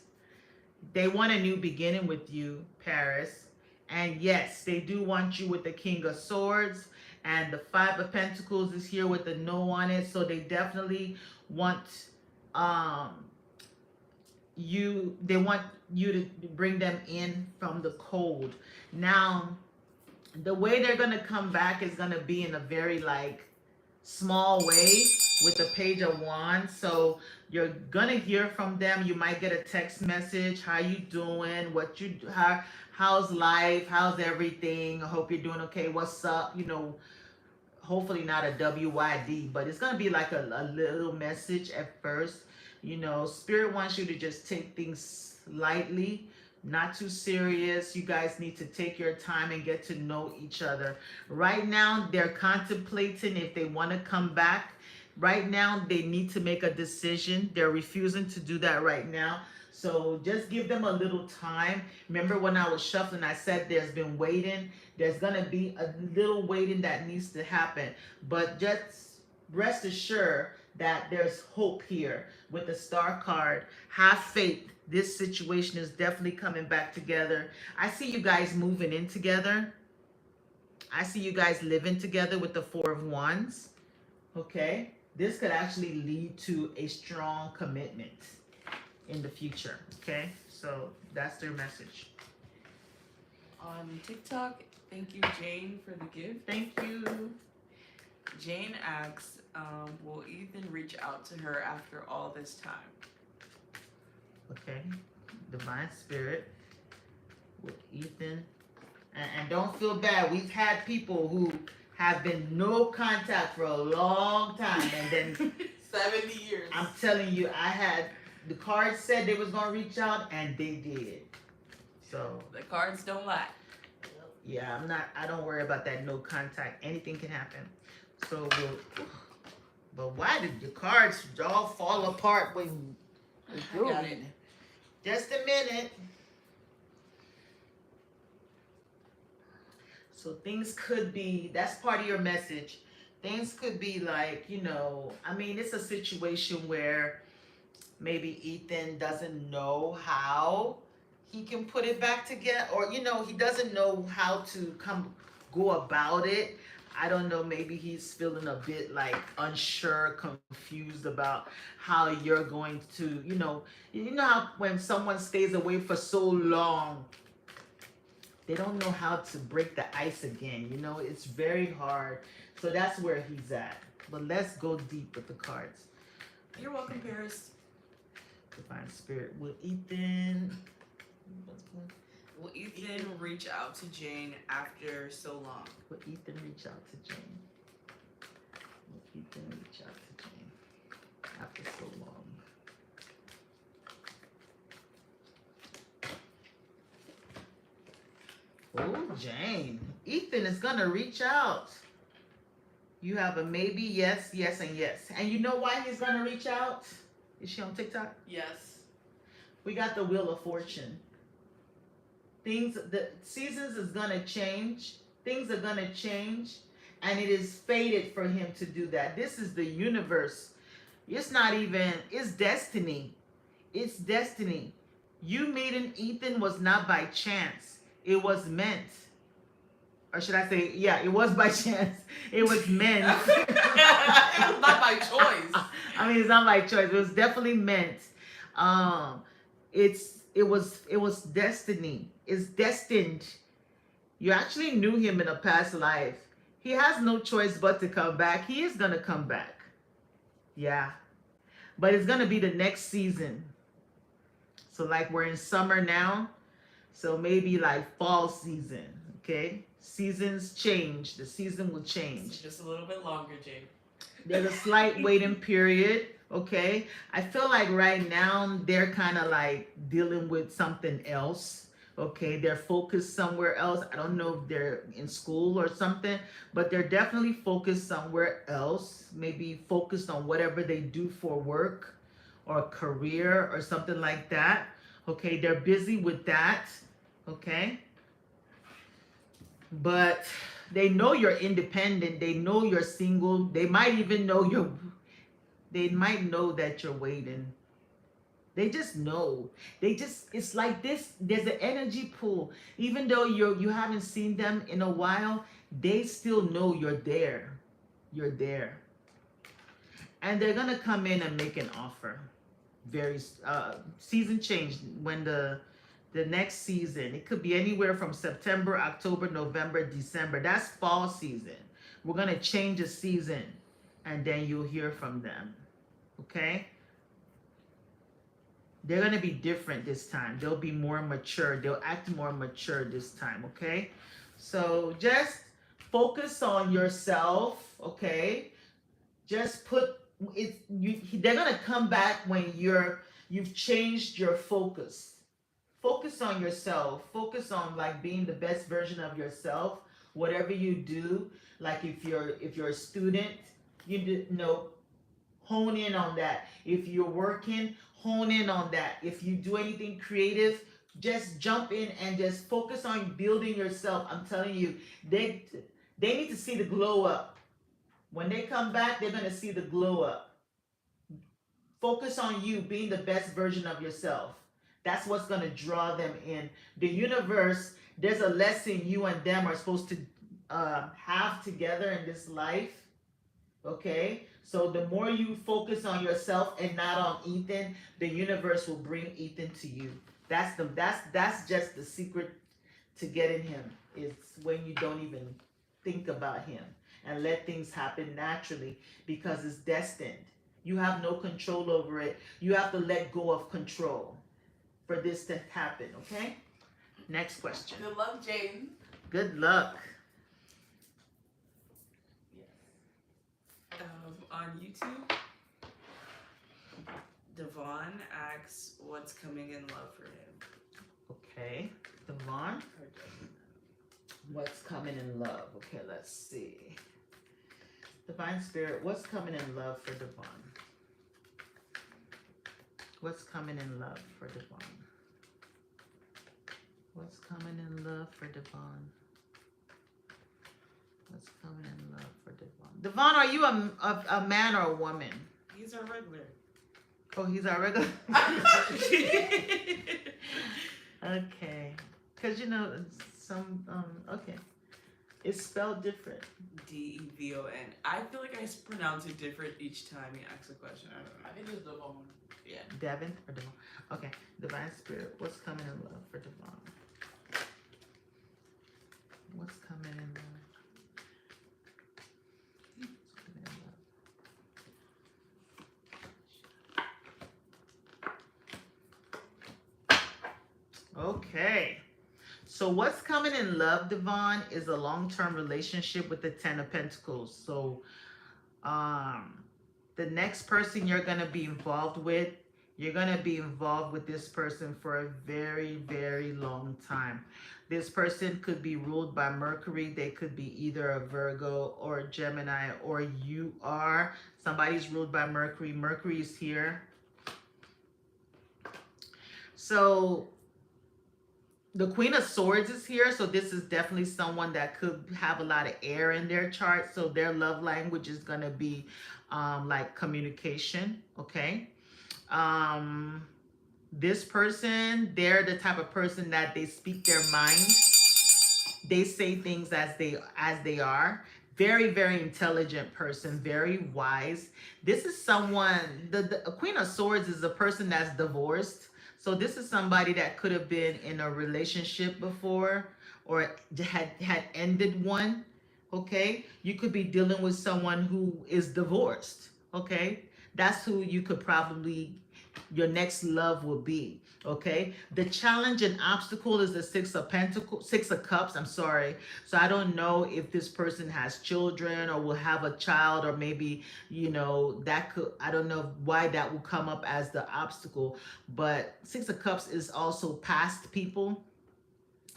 they want a new beginning with you, Paris. And yes, they do want you with the King of Swords. And the 5 of Pentacles is here with the no on it. So they definitely want they want you to bring them in from the cold. Now, the way they're going to come back is going to be in a very small way with the Page of Wands. So you're going to hear from them. You might get a text message. How you doing? How's life? How's everything? I hope you're doing okay. What's up? Hopefully not a WYD, but it's going to be like a little message at first. Spirit wants you to just take things lightly, Not too serious. You guys need to take your time and get to know each other. Right now, they're contemplating if they want to come back. Right now, they need to make a decision. They're refusing to do that right now. So just give them a little time. Remember when I was shuffling, I said there's been waiting. There's going to be a little waiting that needs to happen. But just rest assured that there's hope here with the Star card. Have faith. This situation is definitely coming back together. I see you guys moving in together. I see you guys living together with the Four of Wands. Okay? This could actually lead to a strong commitment in the future. Okay? So that's their message. On TikTok, thank you, Jane, for the gift. Thank you. Jane asks, will Ethan reach out to her after all this time? Okay? Divine Spirit with Ethan. And don't feel bad. We've had people who have been no contact for a long time. And then 70 years. I'm telling you, I had the cards said they was gonna reach out and they did. So The cards don't lie. yeah, I don't worry about that no contact. Anything can happen. So but why did the cards all fall apart when I got it. just a minute. So things could be, that's part of your message. Things could be like, I mean, it's a situation where maybe Ethan doesn't know how he can put it back together, or, he doesn't know how to go about it. I don't know, maybe he's feeling a bit like unsure, confused about how you're going to, you know how when someone stays away for so long, they don't know how to break the ice again. It's very hard. So that's where he's at. But let's go deep with the cards. You're welcome, Paris. Divine Spirit with Ethan. Will Ethan reach out to Jane after so long? Will Ethan reach out to Jane? Will Ethan reach out to Jane after so long? Oh, Jane. Ethan is going to reach out. You have a maybe, yes, yes, and yes. And you know why he's going to reach out? Is she on TikTok? Yes. We got the Wheel of Fortune. The seasons is going to change. Things are going to change. And it is fated for him to do that. This is the universe. It's not even, it's destiny. It's destiny. You meeting Ethan was not by chance. It was meant. Or should I say, yeah, it was by chance. It was meant. It was not by choice. I mean, it's not by choice. It was definitely meant. It was destiny. It's destined. You actually knew him in a past life. He has no choice but to come back. He is gonna come back. Yeah. But it's gonna be the next season. So like we're in summer now. So maybe like fall season. Okay? Seasons change. The season will change. Just a little bit longer, Jane. There's a slight waiting period. Okay? I feel like right now they're kind of like dealing with something else. Okay? They're focused somewhere else. I don't know if they're in school or something, but they're definitely focused somewhere else. Maybe focused on whatever they do for work or career or something like that. Okay? They're busy with that. Okay? But they know you're independent. They know you're single. They might even know they might know that you're waiting. They just know. It's like this. There's an energy pull. Even though you haven't seen them in a while, they still know you're there. You're there. And they're gonna come in and make an offer. Very season change when the next season. It could be anywhere from September, October, November, December. That's fall season. We're going to change the season and then you'll hear from them. Okay? They're going to be different this time. They'll be more mature. They'll act more mature this time. Okay? So just focus on yourself. Okay? Just put it. They're going to come back when you've changed your focus. focus on yourself. Focus on like being the best version of yourself. Whatever you do, like if you're a student, know, hone in on that. If you're working, hone in on that. If you do anything creative, just jump in and just focus on building yourself. I'm telling you, they need to see the glow up. When they come back, they're gonna see the glow up. Focus on you being the best version of yourself. That's what's gonna draw them in. The universe, there's a lesson you and them are supposed to have together in this life. Okay, so the more you focus on yourself and not on Ethan, the universe will bring Ethan to you. That's just the secret to getting him. It's when you don't even think about him and let things happen naturally because it's destined. You have no control over it. You have to let go of control for this to happen. Okay. Next question. Good luck, Jaden. Good luck. On YouTube, Devon asks, "What's coming in love for him?" Okay, Devon. What's coming in love? Okay, let's see. Divine Spirit, what's coming in love for Devon? What's coming in love for Devon? What's coming in love for Devon? What's coming in love for Devon? Devon, are you a man or a woman? He's our regular. Oh, he's our regular. Okay, because some okay, it's spelled different. Devon. I feel like I pronounce it different each time he asks a question. I don't know. I think it's Devon. Yeah. Devon or Devon? Okay, Divine Spirit, what's coming in love for Devon? What's coming in love? Okay. So what's coming in love, Devon, is a long-term relationship with the Ten of Pentacles. So the next person you're going to be involved with, you're going to be involved with this person for a very, very long time. This person could be ruled by Mercury. They could be either a Virgo or a Gemini, or you are. Somebody's ruled by Mercury. Mercury is here. So the Queen of Swords is here, so this is definitely someone that could have a lot of air in their chart. So their love language is going to be like communication, okay? This person, they're the type of person that they speak their mind. They say things as they are. Very, very intelligent person, very wise. This is someone, the Queen of Swords is a person that's divorced. So this is somebody that could have been in a relationship before or had ended one, okay? You could be dealing with someone who is divorced, okay? That's who you could probably, your next love will be, okay? The challenge and obstacle is the Six of Cups, I'm sorry. So I don't know if this person has children or will have a child, or maybe, that could, I don't know why that will come up as the obstacle, but Six of Cups is also past people.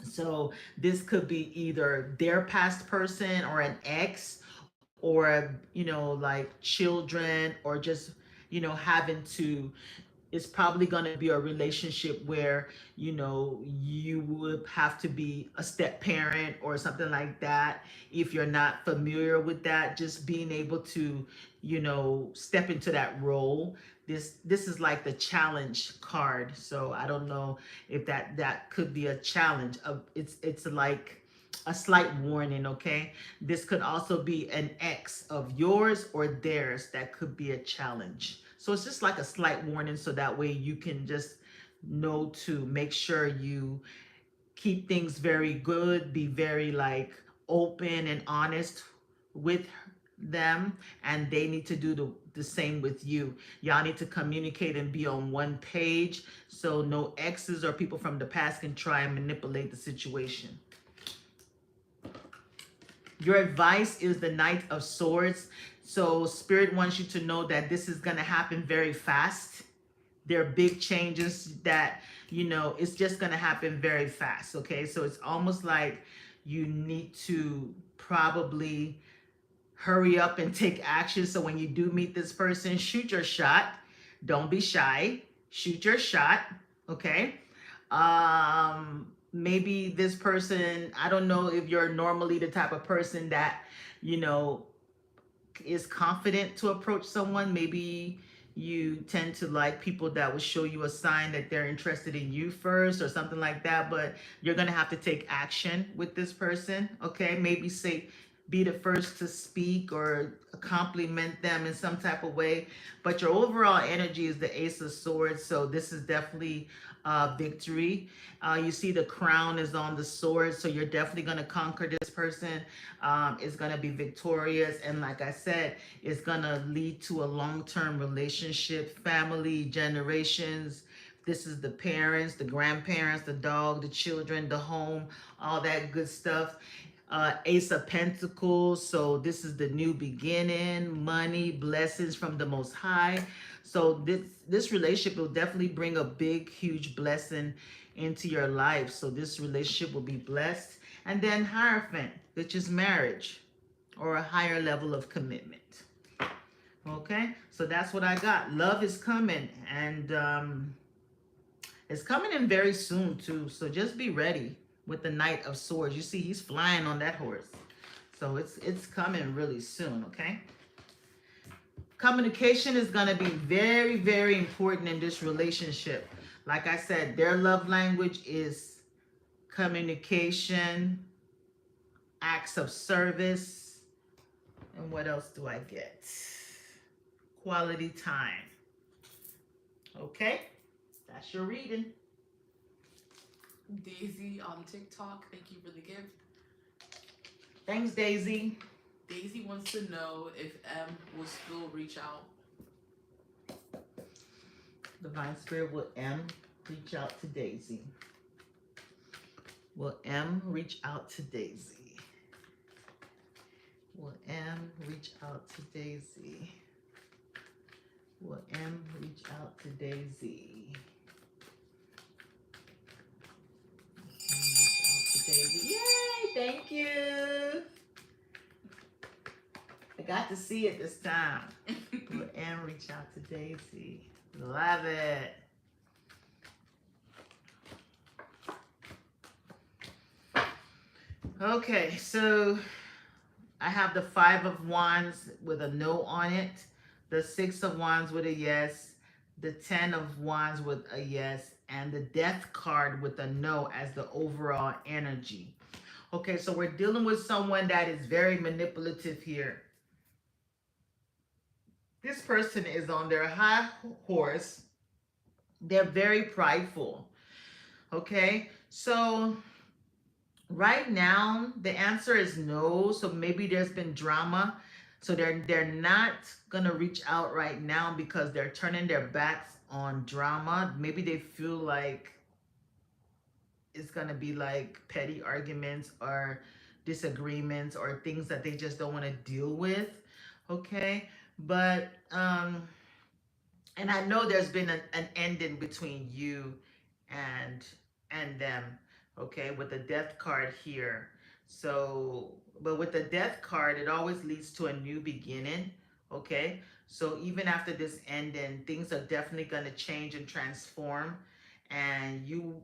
So this could be either their past person or an ex, or, like children, or just, having to, it's probably going to be a relationship where, you would have to be a step parent or something like that. If you're not familiar with that, just being able to, step into that role. This is like the challenge card. So I don't know if that could be a challenge. It's like a slight warning, okay? This could also be an ex of yours or theirs. That could be a challenge. So it's just like a slight warning, so that way you can just know to make sure you keep things very good, be very like open and honest with them, and they need to do the same with you. Y'all need to communicate and be on one page, so no exes or people from the past can try and manipulate the situation. Your advice is the Knight of Swords. So Spirit wants you to know that this is going to happen very fast. There are big changes that, you know, it's just going to happen very fast. Okay. So it's almost like you need to probably hurry up and take action. So when you do meet this person, shoot your shot. Don't be shy. Shoot your shot. Okay. Maybe this person, I don't know if you're normally the type of person that, you know, is confident to approach someone. Maybe you tend to like people that will show you a sign that they're interested in you first or something like that, but you're going to have to take action with this person. Okay, maybe say, be the first to speak or compliment them in some type of way, but your overall energy is the Ace of Swords, so this is definitely victory. You see the crown is on the sword, so you're definitely going to conquer this person. Is going to be victorious, and like I said, it's going to lead to a long-term relationship, family, generations. This is the parents, the grandparents, the dog, the children, the home, all that good stuff. Ace of Pentacles, so this is the new beginning, money, blessings from the Most High. So this relationship will definitely bring a big, huge blessing into your life. So this relationship will be blessed. And then Hierophant, which is marriage or a higher level of commitment. Okay, so that's what I got. Love is coming, and it's coming in very soon too. So just be ready with the Knight of Swords. You see, he's flying on that horse. So it's coming really soon, okay? Communication is going to be very, very important in this relationship. Like I said, their love language is communication, acts of service, and what else do I get? Quality time. Okay? That's your reading. Daisy on TikTok, thank you for the gift. Thanks, Daisy. Daisy wants to know if M will still reach out. Divine Spirit, will M reach out to Daisy? Will M reach out to Daisy? Will M reach out to Daisy? Will M reach out to Daisy? Yay! Thank you. I got to see it this time. Will M reach out to Daisy? Love it. Okay, so I have the Five of Wands with a no on it, the Six of Wands with a yes, the Ten of Wands with a yes, and the Death card with a no as the overall energy. Okay, so we're dealing with someone that is very manipulative here. This person is on their high horse. They're very prideful. Okay, so right now the answer is no. So maybe there's been drama. So they're not gonna reach out right now because they're turning their backs on drama. Maybe they feel like it's gonna be like petty arguments or disagreements or things that they just don't want to deal with. Okay, but and I know there's been an ending between you and them. Okay, with the Death card here. So but with the Death card, it always leads to a new beginning. Okay, so even after this ending, things are definitely going to change and transform, and you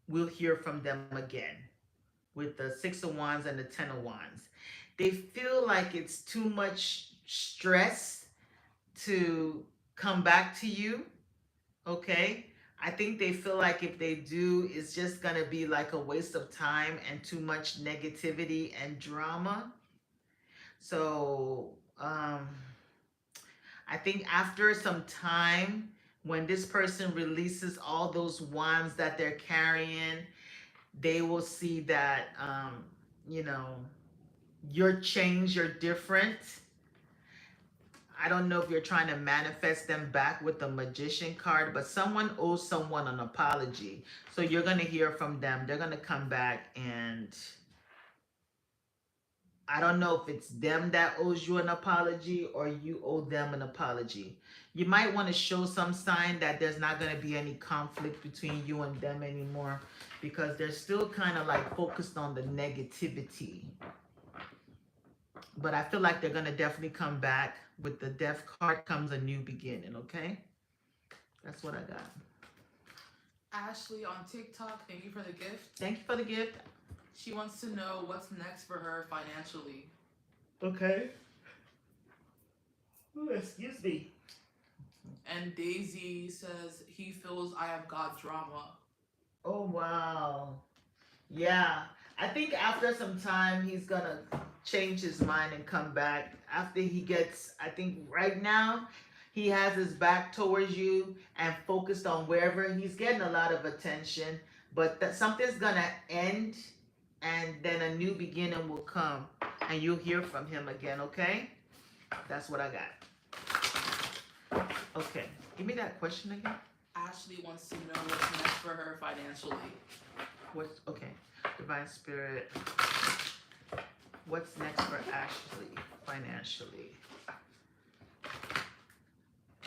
will hear from them again with the Six of Wands and the Ten of Wands. They feel like it's too much stress to come back to you. Okay, I think they feel like if they do, it's just going to be like a waste of time and too much negativity and drama. So I think after some time, when this person releases all those wands that they're carrying, they will see that, you know, you're changed, you're different. I don't know if you're trying to manifest them back with the Magician card, but someone owes someone an apology. So you're going to hear from them. They're going to come back, and I don't know if it's them that owes you an apology or you owe them an apology. You might want to show some sign that there's not going to be any conflict between you and them anymore, because they're still kind of like focused on the negativity. But I feel like they're going to definitely come back. With the death card comes a new beginning, okay? That's what I got. Ashley on TikTok, thank you for the gift. Thank you for the gift. She wants to know what's next for her financially. Okay. Ooh, excuse me. And Daisy says he feels I have got drama. Oh, wow. Yeah. I think after some time, he's going to change his mind and come back. After he gets, I think right now, he has his back towards you and focused on wherever. He's getting a lot of attention, but something's going to end, and then a new beginning will come, and you'll hear from him again, okay? That's what I got. Okay. Give me that question again. Ashley wants to know what's next for her financially. Okay. Divine Spirit. What's next for Ashley financially?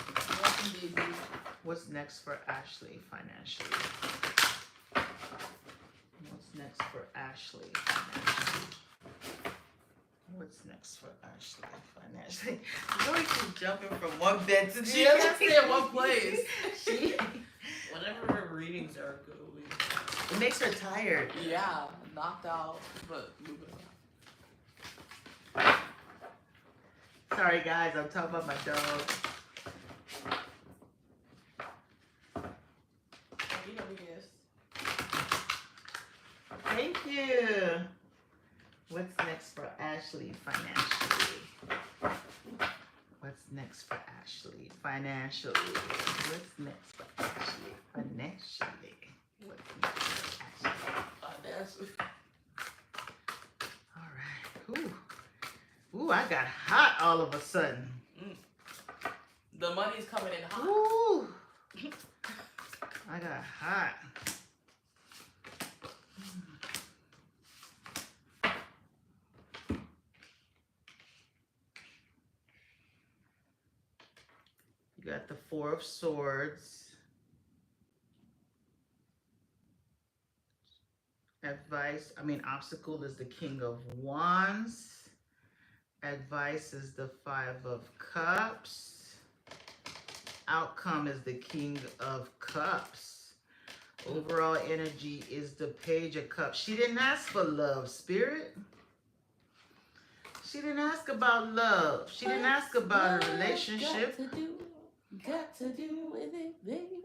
Welcome, Daisy. What's next for Ashley financially? What's next for Ashley financially? What's next for Ashley financially? You always keep jumping from one bed to the She other. doesn't stay in one place. Whenever her readings are going. It makes her tired. Yeah, knocked out, but moving on. Sorry guys, I'm talking about my dog. You know who he is. Thank you. What's next for Ashley financially? What's next for Ashley financially? What's next for Ashley financially? What's next for Ashley? All right. Ooh, I got hot all of a sudden. The money's coming in hot. Ooh. I got hot. You got the Four of Swords. Obstacle is the King of Wands. Advice is the Five of Cups. Outcome is the King of Cups. Overall energy is the Page of Cups. She didn't ask for love, Spirit. She didn't ask about love. She didn't ask about a relationship. Got to do with it, baby.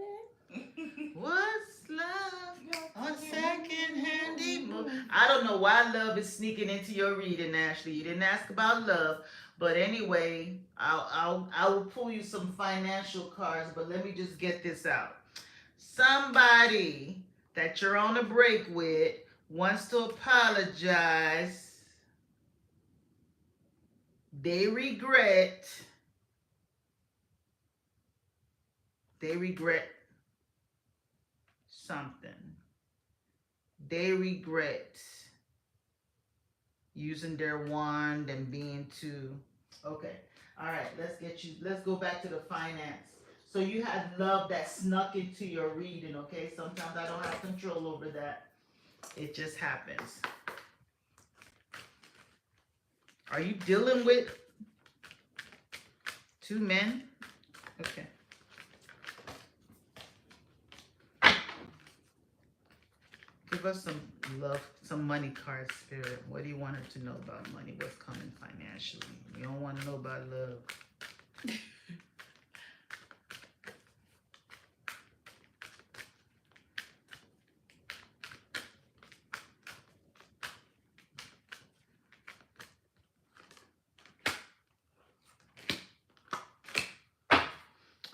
What's love on second-hand emotion? I don't know why love is sneaking into your reading, Ashley. You didn't ask about love, but anyway, I will pull you some financial cards. But let me just get this out. Somebody that you're on a break with wants to apologize. They regret something. They regret using their wand and being too. Okay. All right. Let's go back to the finance. So you had love that snuck into your reading, okay? Sometimes I don't have control over that. It just happens. Are you dealing with two men? Okay. Give us some love, some money cards, Spirit. What do you want her to know about money? What's coming financially? You don't want to know about love.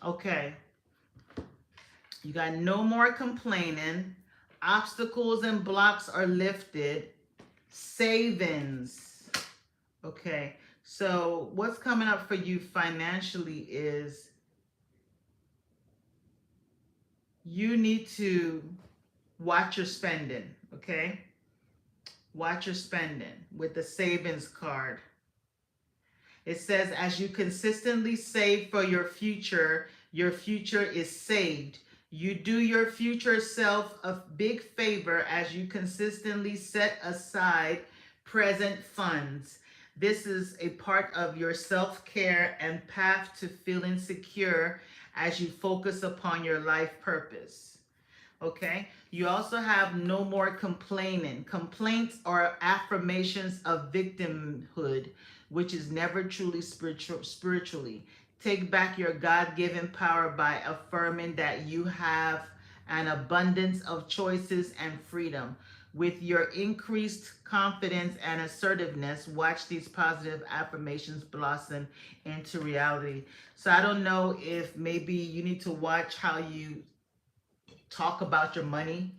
Okay. You got no more complaining. Obstacles and blocks are lifted. Savings. Okay. So what's coming up for you financially is you need to watch your spending. Okay. Watch your spending with the savings card. It says, as you consistently save for your future is saved. You do your future self a big favor as you consistently set aside present funds. This is a part of your self care and path to feeling secure as you focus upon your life purpose. Okay. You also have no more complaining. Complaints are affirmations of victimhood, which is never truly spiritually. Take back your God-given power by affirming that you have an abundance of choices and freedom. With your increased confidence and assertiveness, watch these positive affirmations blossom into reality. So I don't know if maybe you need to watch how you talk about your money.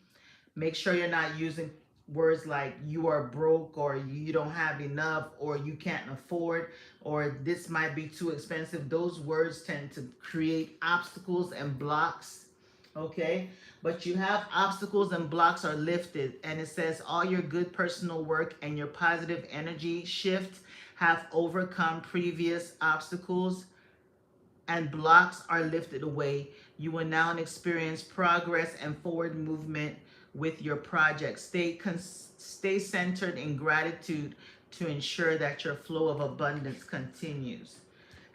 Make sure you're not using words like you are broke or you don't have enough or you can't afford or this might be too expensive. Those words tend to create obstacles and blocks. Okay, but you have obstacles and blocks are lifted, and it says all your good personal work and your positive energy shift have overcome previous obstacles and blocks are lifted away. You will now experience progress and forward movement with your project. Stay centered in gratitude to ensure that your flow of abundance continues.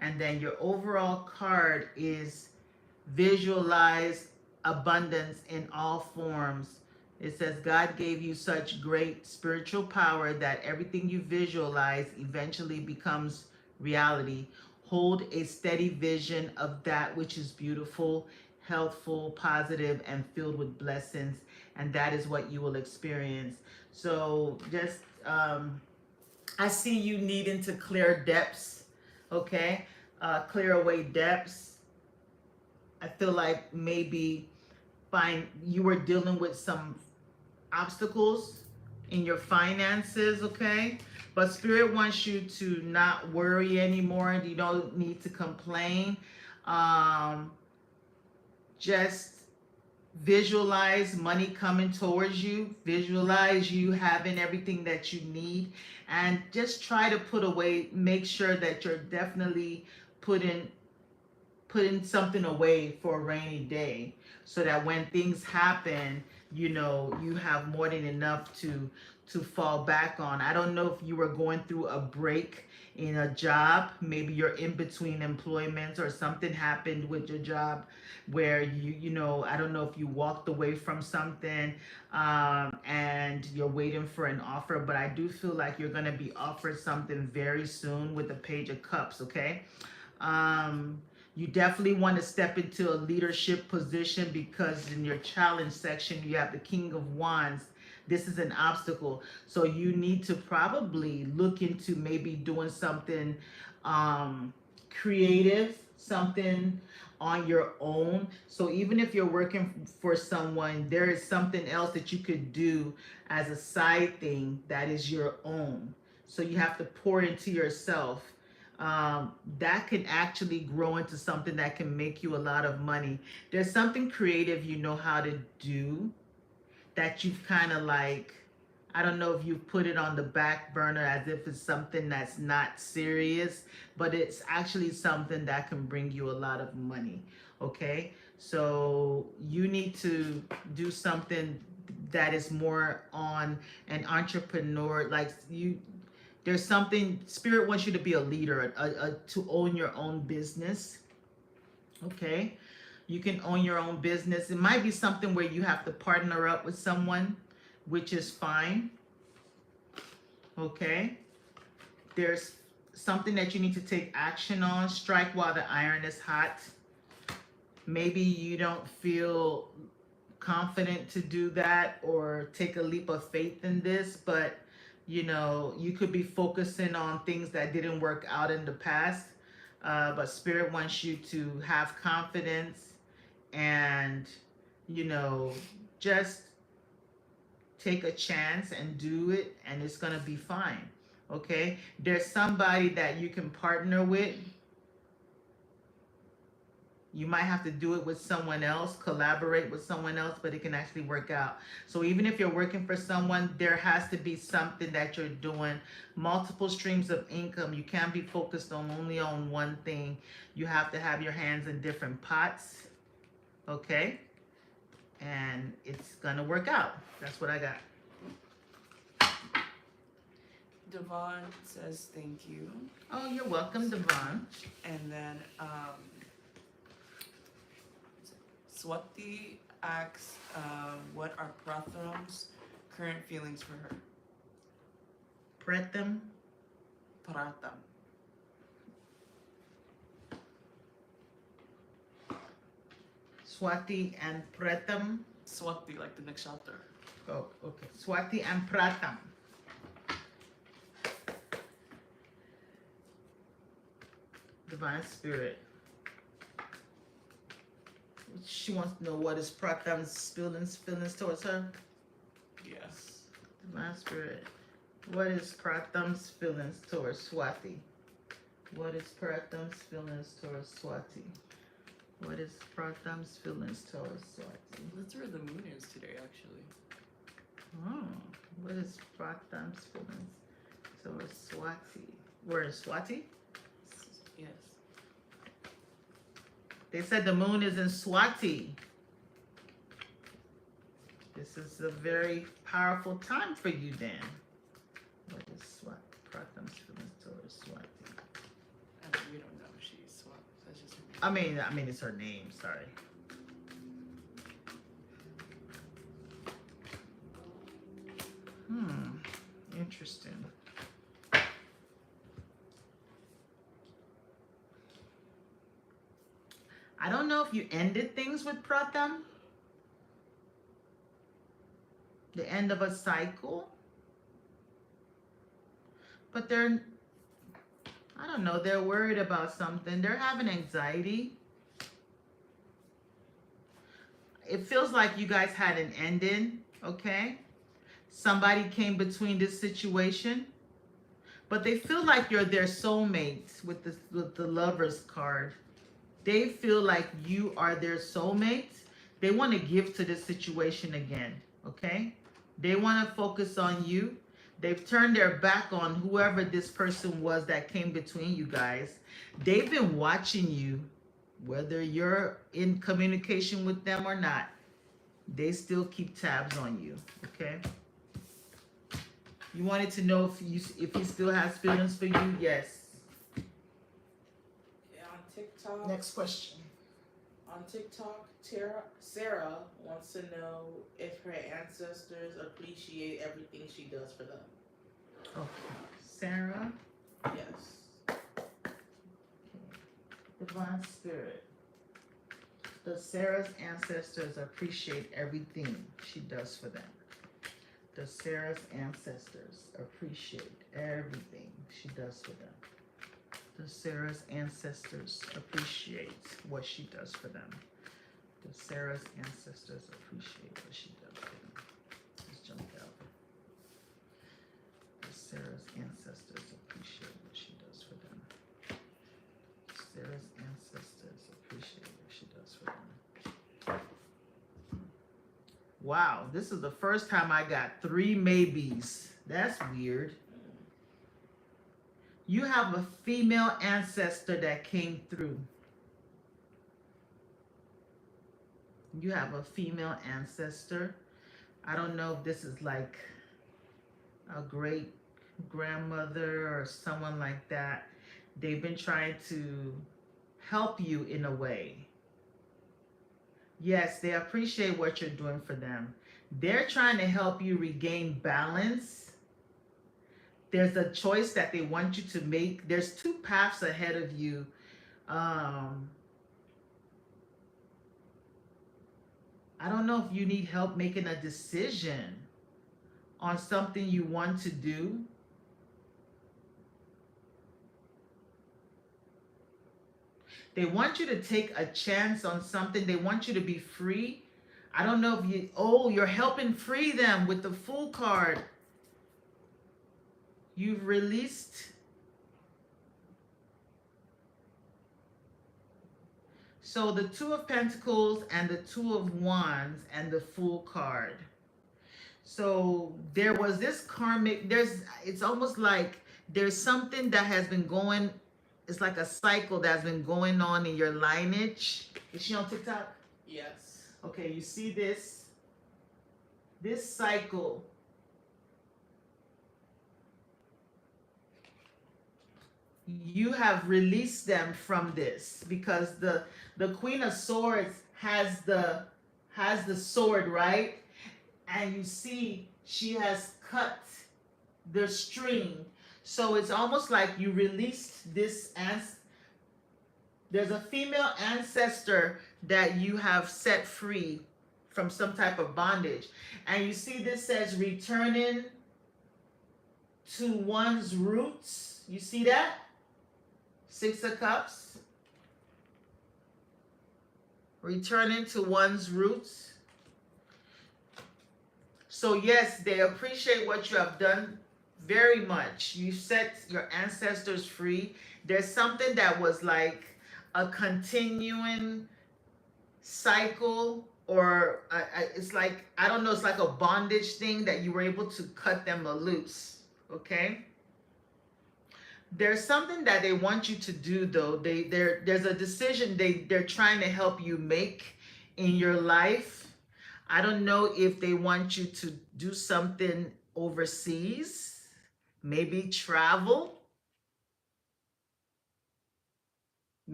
And then your overall card is visualize abundance in all forms. It says God gave you such great spiritual power that everything you visualize eventually becomes reality. Hold a steady vision of that which is beautiful, healthful, positive, and filled with blessings, and that is what you will experience. So just I see you needing to clear depths, okay? Clear away depths. I feel like maybe find you were dealing with some obstacles in your finances, okay? But Spirit wants you to not worry anymore. You don't need to complain. Um, just visualize money coming towards you. Visualize you having everything that you need. And just try to put away, make sure that you're definitely putting something away for a rainy day so that when things happen, you know, you have more than enough to fall back on. I don't know if you were going through a break in a job, maybe you're in between employments or something happened with your job where you know, I don't know if you walked away from something and you're waiting for an offer, but I do feel like you're going to be offered something very soon with the Page of Cups. Okay. You definitely want to step into a leadership position because in your challenge section, you have the King of Wands. This is an obstacle. So you need to probably look into maybe doing something creative, something on your own. So even if you're working for someone, there is something else that you could do as a side thing that is your own. So you have to pour into yourself. That can actually grow into something that can make you a lot of money. There's something creative you know how to do that you've kind of like, I don't know if you've put it on the back burner as if it's something that's not serious, but it's actually something that can bring you a lot of money. Okay. So you need to do something that is more on an entrepreneur, like you, there's something Spirit wants you to be a leader, to own your own business. Okay, you can own your own business. It might be something where you have to partner up with someone, which is fine. Okay, there's something that you need to take action on. Strike while the iron is hot. Maybe you don't feel confident to do that or take a leap of faith in this, but you know, you could be focusing on things that didn't work out in the past. But Spirit wants you to have confidence and, you know, just take a chance and do it, and it's going to be fine. Okay. There's somebody that you can partner with You might have to do it with someone else, collaborate with someone else, but it can actually work out. So even if you're working for someone, there has to be something that you're doing, multiple streams of income. You can't be focused on only on one thing. You have to have your hands in different pots, okay? And it's gonna work out. That's what I got. Devon says thank you. Oh, you're welcome, Devon. And then Swati asks, what are Pratham's current feelings for her? Pratham. Pratham. Swati and Pratham. Swati, like the next chapter. Oh, okay. Swati and Pratham. Divine Spirit. She wants to know what is Pratham's feelings towards her. Yes. Divine Spirit. What is Pratham's feelings towards Swati? What is Pratham's feelings towards Swati? What is Pratham's feelings towards Swati? That's where the moon is today, actually. Oh, what is Pratham's feelings towards Swati? Where is Swati? Yes. They said the moon is in Swati. This is a very powerful time for you then. What is Swati? Pratham's feelings towards Swati. I mean, we don't know if she's Swati. That's just her name. I mean, it's her name. Sorry. Interesting. I don't know if you ended things with Pratham. The end of a cycle. But I don't know, they're worried about something. They're having anxiety. It feels like you guys had an ending, okay? Somebody came between this situation. But they feel like you're their soulmate with the Lover's card. They feel like you are their soulmate. They want to give to this situation again, okay? They want to focus on you. They've turned their back on whoever this person was that came between you guys. They've been watching you, whether you're in communication with them or not. They still keep tabs on you, okay? You wanted to know if he still has feelings for you? Yes. Yeah, on TikTok. Next question. On TikTok, Sarah wants to know if her ancestors appreciate everything she does for them. Okay. Sarah. Yes. Divine Spirit. Does Sarah's ancestors appreciate everything she does for them? Does Sarah's ancestors appreciate everything she does for them? Does Sarah's ancestors appreciate what she does for them? Does Sarah's ancestors appreciate what she does for them? Let's jump out. Does Sarah's ancestors appreciate what she does for them? Sarah's ancestors appreciate what she does for them. Wow, this is the first time I got 3 maybes. That's weird. You have a female ancestor that came through. You have a female ancestor. I don't know if this is like a great grandmother or someone like that. They've been trying to help you in a way. Yes, they appreciate what you're doing for them. They're trying to help you regain balance. There's a choice that they want you to make. There's 2 paths ahead of you. I don't know if you need help making a decision on something you want to do. They want you to take a chance on something. They want you to be free. I don't know if you're helping free them with the Fool card. You've released So the Two of Pentacles and the Two of Wands and the Fool card. So there was this karmic, it's almost like there's something that has been going, it's like a cycle that's been going on in your lineage. Is she on TikTok? Yes. Okay, you see this cycle. You have released them from this because the Queen of Swords has the sword, right? And you see she has cut the string. So it's almost like you released this, and there's a female ancestor that you have set free from some type of bondage. And you see this says returning to one's roots. You see that? Six of Cups. Returning to one's roots. So yes, they appreciate what you have done very much. You set your ancestors free. There's something that was like a continuing cycle, or it's like, I don't know, it's like a bondage thing that you were able to cut them loose. Okay? There's something that they want you to do though. There's a decision they're trying to help you make in your life. I don't know if they want you to do something overseas, maybe travel.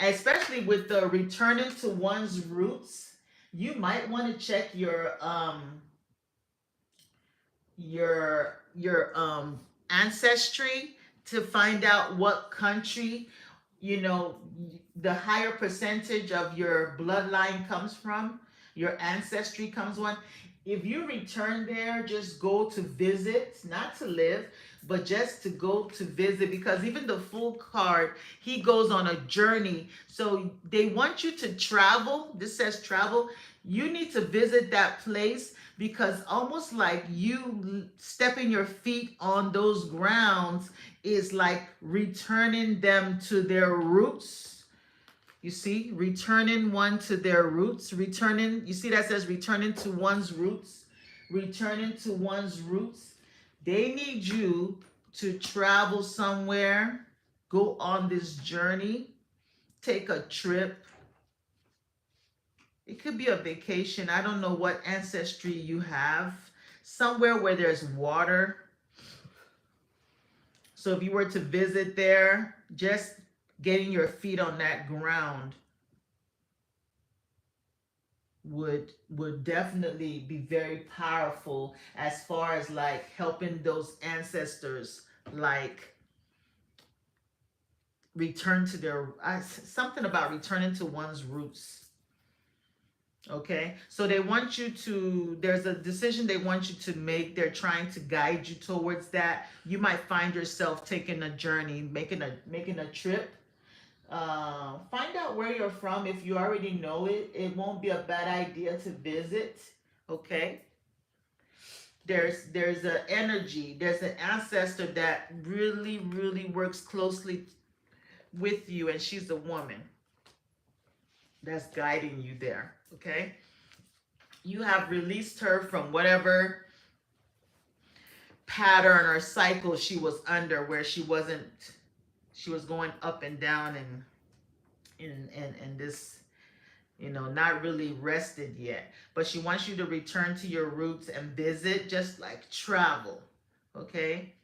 Especially with the returning to one's roots. You might want to check your ancestry to find out what country, you know, the higher percentage of your bloodline comes from, your ancestry comes from. If you return there, just go to visit, not to live, but just to go to visit, because even the Fool card, he goes on a journey. So they want you to travel. This says travel. You need to visit that place, because almost like you stepping your feet on those grounds is like returning them to their roots. You see, returning one to their roots, returning, you see that says returning to one's roots, returning to one's roots. They need you to travel somewhere, go on this journey, take a trip. It could be a vacation. I don't know what ancestry you have. Somewhere where there's water. So if you were to visit there, just getting your feet on that ground would definitely be very powerful as far as like helping those ancestors like return to their something about returning to one's roots. Okay, so they want you to, there's a decision they want you to make. They're trying to guide you towards that. You might find yourself taking a journey, making a trip. Find out where you're from. If you already know it, it won't be a bad idea to visit. Okay, there's an energy, there's an ancestor that really works closely with you, and she's a woman that's guiding you there. Okay, you have released her from whatever pattern or cycle she was under, where she was going up and down and in this, you know, not really rested yet. But she wants you to return to your roots and visit, just like travel. Okay,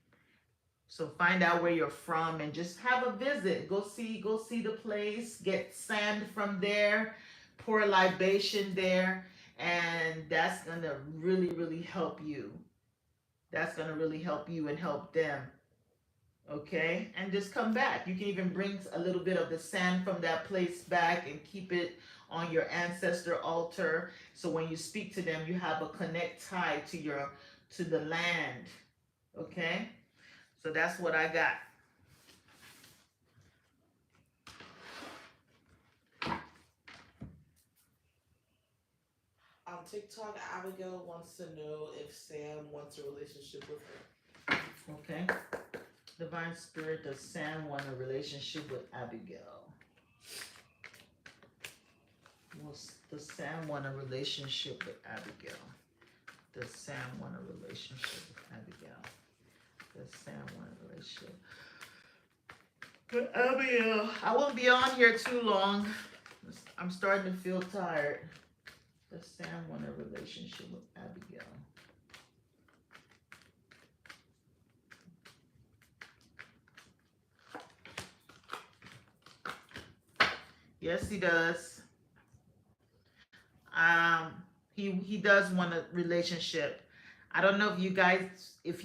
so find out where you're from and just have a visit. Go see the place, get sand from there, pour libation there, and that's gonna really help you. That's gonna really help you and help them. Okay, and just come back. You can even bring a little bit of the sand from that place back and keep it on your ancestor altar, so when you speak to them, you have a connect tie to the land. Okay, so that's what I got. On TikTok, Abigail wants to know if Sam wants a relationship with her. Okay. Divine Spirit, does Sam want a relationship with Abigail? Was the Sam want a relationship with Abigail? Does Sam want a relationship with Abigail? Does Sam want a relationship with Abigail? I won't be on here too long. I'm starting to feel tired. Does Sam want a relationship with Abigail? Yes, he does. He does want a relationship. I don't know if you guys, if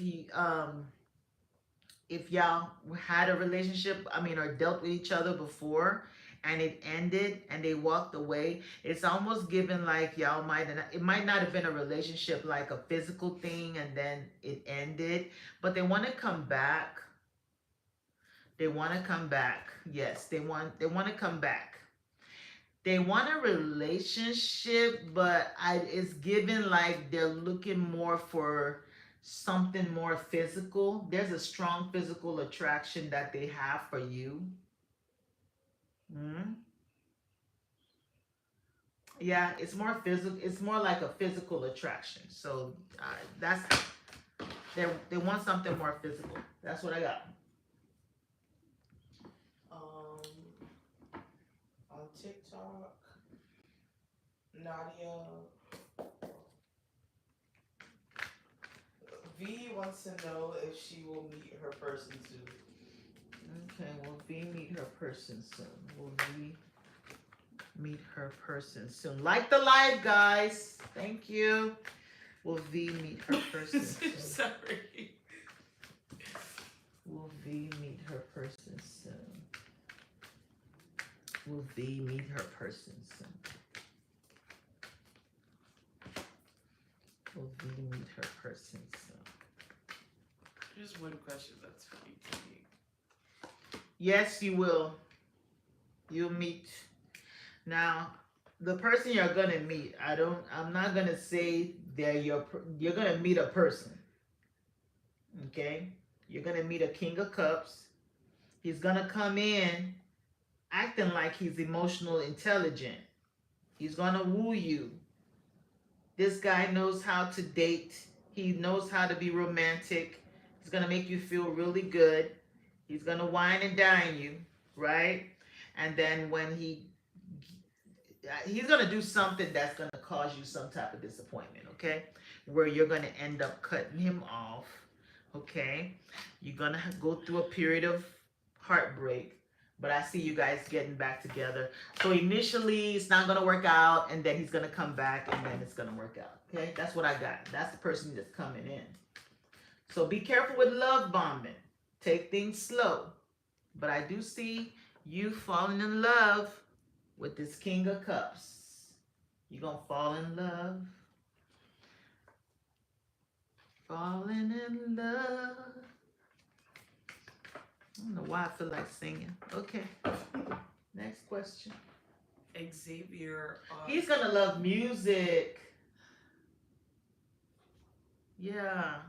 y'all had a relationship, I mean, or dealt with each other before, and it ended and they walked away. It's almost given like y'all it might not have been a relationship like a physical thing, and then it ended, but they want to come back. They want to come back. Yes, they want to come back. They want a relationship, but it's given like they're looking more for something more physical. There's a strong physical attraction that they have for you. Yeah, it's more physical. It's more like a physical attraction. So that's they want something more physical. That's what I got. On TikTok, Nadia V wants to know if she will meet her person soon. Okay, will V meet her person soon? Will V meet her person soon? Like the live, guys. Thank you. Will V meet her person soon? Sorry. Will V meet her person soon? Will V meet her person soon? Will V meet her person soon? Just one question that's funny to me. Yes, you will. You'll meet. Now, the person you're gonna meet, I'm not gonna say that you're gonna meet a person. Okay? You're gonna meet a King of Cups. He's gonna come in acting like he's emotional intelligent. He's gonna woo you. This guy knows how to date. He knows how to be romantic. He's gonna make you feel really good. He's gonna wine and dine you, right? And then when he's gonna do something that's gonna cause you some type of disappointment, okay? Where you're gonna end up cutting him off, okay? You're gonna go through a period of heartbreak, but I see you guys getting back together. So initially it's not gonna work out, and then he's gonna come back, and then it's gonna work out, okay? That's what I got. That's the person that's coming in. So be careful with love bombing. Take things slow. But I do see you falling in love with this King of Cups. You're going to fall in love. Falling in love. I don't know why I feel like singing. Okay. Next question. Xavier. He's going to love music. Yeah.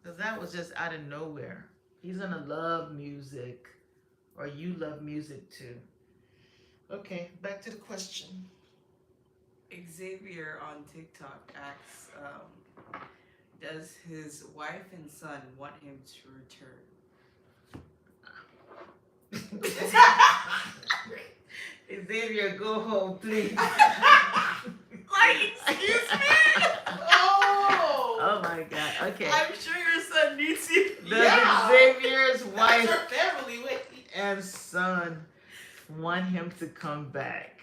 Because that was just out of nowhere. He's going to love music. Or you love music too. Okay, back to the question. Xavier on TikTok asks, does his wife and son want him to return? Xavier, go home, please. Like, excuse me? Oh my God. Okay. I'm sure your son needs you. Does Xavier's wife That's her family. Wait. and son want him to come back?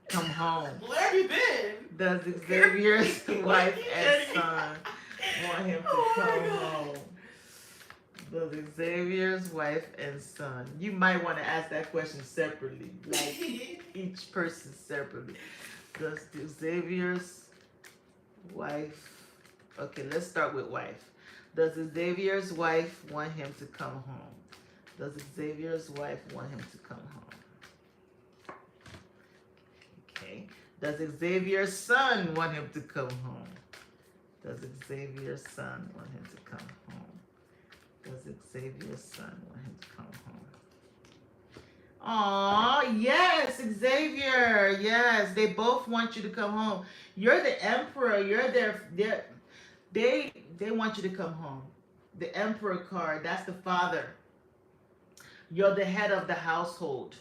Come home. Where have you been? Does Xavier's wife and son want him to come home? Does Xavier's wife and son? You might want to ask that question separately, like each person separately. Does Xavier's wife? Okay, let's start with wife. Does Xavier's wife want him to come home? Does Xavier's wife want him to come home? Okay. Does Xavier's son want him to come home? Does Xavier's son want him to come home? Does Xavier's son want him to come home? Aw, yes, Xavier. Yes, they both want you to come home. You're the emperor. You're they want you to come home. The emperor card, that's the father. You're the head of the household.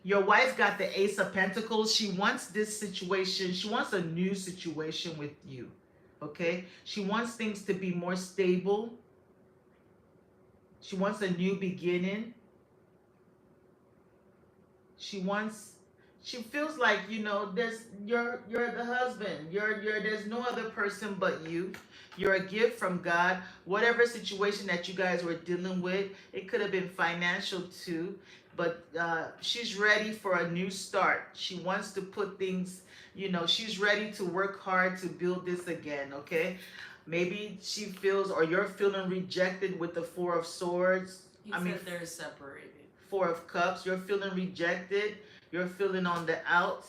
Your wife got the Ace of Pentacles. She wants this situation. She wants a new situation with you. Okay? She wants things to be more stable. She wants a new beginning. She feels like, you're the husband. There's no other person but you. You're a gift from God. Whatever situation that you guys were dealing with, it could have been financial too, but she's ready for a new start. She wants to put things, she's ready to work hard to build this again, okay? Maybe she feels, or you're feeling rejected with the Four of Swords. He said they're separated. Four of Cups, you're feeling rejected, you're feeling on the out,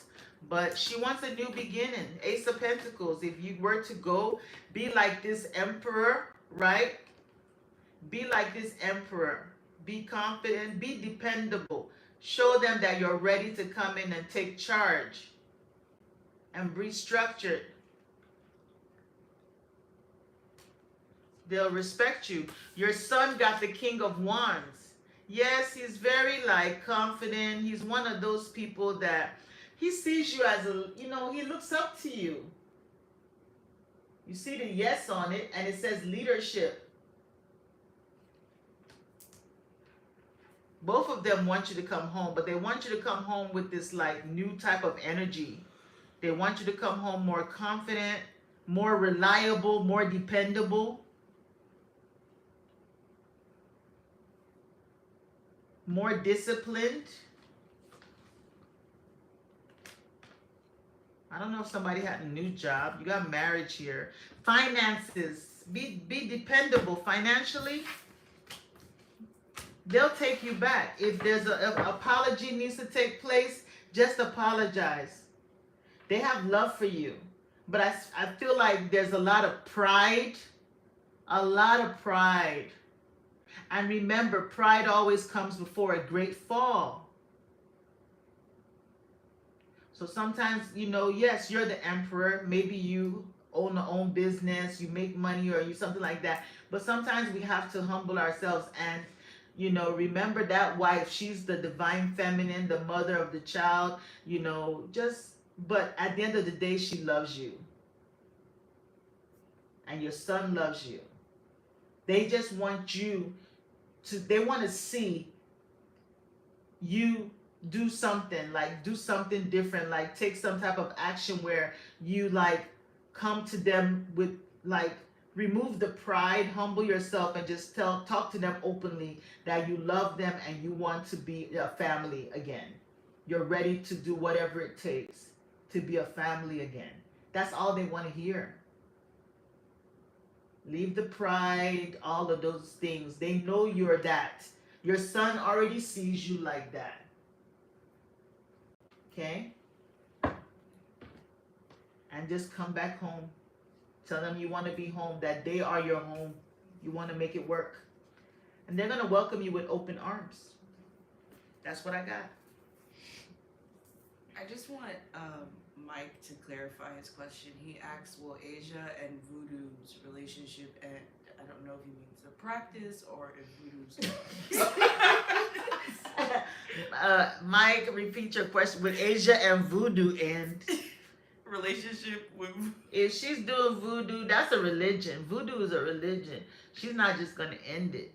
but she wants a new beginning. Ace of Pentacles, if you were to go, be like this emperor, right? Be like this emperor. Be confident, be dependable. Show them that you're ready to come in and take charge and be structured. They'll respect you. Your son got the King of Wands. Yes, he's very confident. He's one of those people that he sees you as he looks up to you. You see the yes on it, and it says leadership. Both of them want you to come home, but they want you to come home with this new type of energy. They want you to come home more confident, more reliable, more dependable. More disciplined. I don't know if somebody had a new job. You got marriage here. Finances. Be dependable financially. They'll take you back. If there's an apology needs to take place, just apologize. They have love for you. But I feel like there's a lot of pride. A lot of pride. And remember, pride always comes before a great fall. So sometimes, yes, you're the emperor. Maybe you own your own business, you make money, or you something like that. But sometimes we have to humble ourselves and, remember that wife. She's the divine feminine, the mother of the child, but at the end of the day, she loves you. And your son loves you. They just want you they want to see you do something, do something different, take some type of action where you come to them with remove the pride, humble yourself, and just talk to them openly that you love them and you want to be a family again. You're ready to do whatever it takes to be a family again. That's all they want to hear. Leave the pride, all of those things. They know you're that. Your son already sees you like that. Okay? And just come back home. Tell them you want to be home, that they are your home. You want to make it work. And they're going to welcome you with open arms. That's what I got. I just want Mike to clarify his question. He asks, will Asia and Voodoo's relationship end? I don't know if he means the practice or if Voodoo's Mike, repeat your question. With Asia and Voodoo end? Relationship with... If she's doing voodoo, that's a religion. Voodoo is a religion. She's not just going to end it.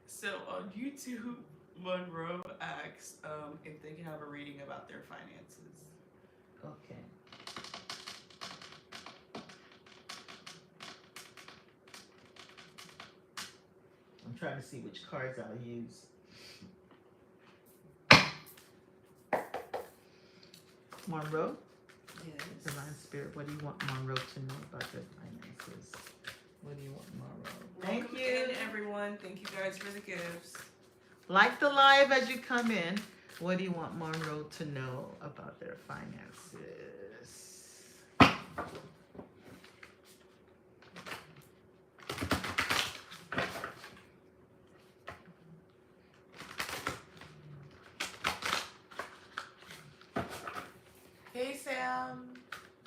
So on YouTube, Monroe asks if they can have a reading about their finances. Okay. I'm trying to see which cards I'll use. Monroe? Yes. Divine Spirit, what do you want Monroe to know about their finances? What do you want Monroe? Thank Welcome you. in, everyone. Thank you guys for the gifts. Like the live as you come in. What do you want Monroe to know about their finances? Sam.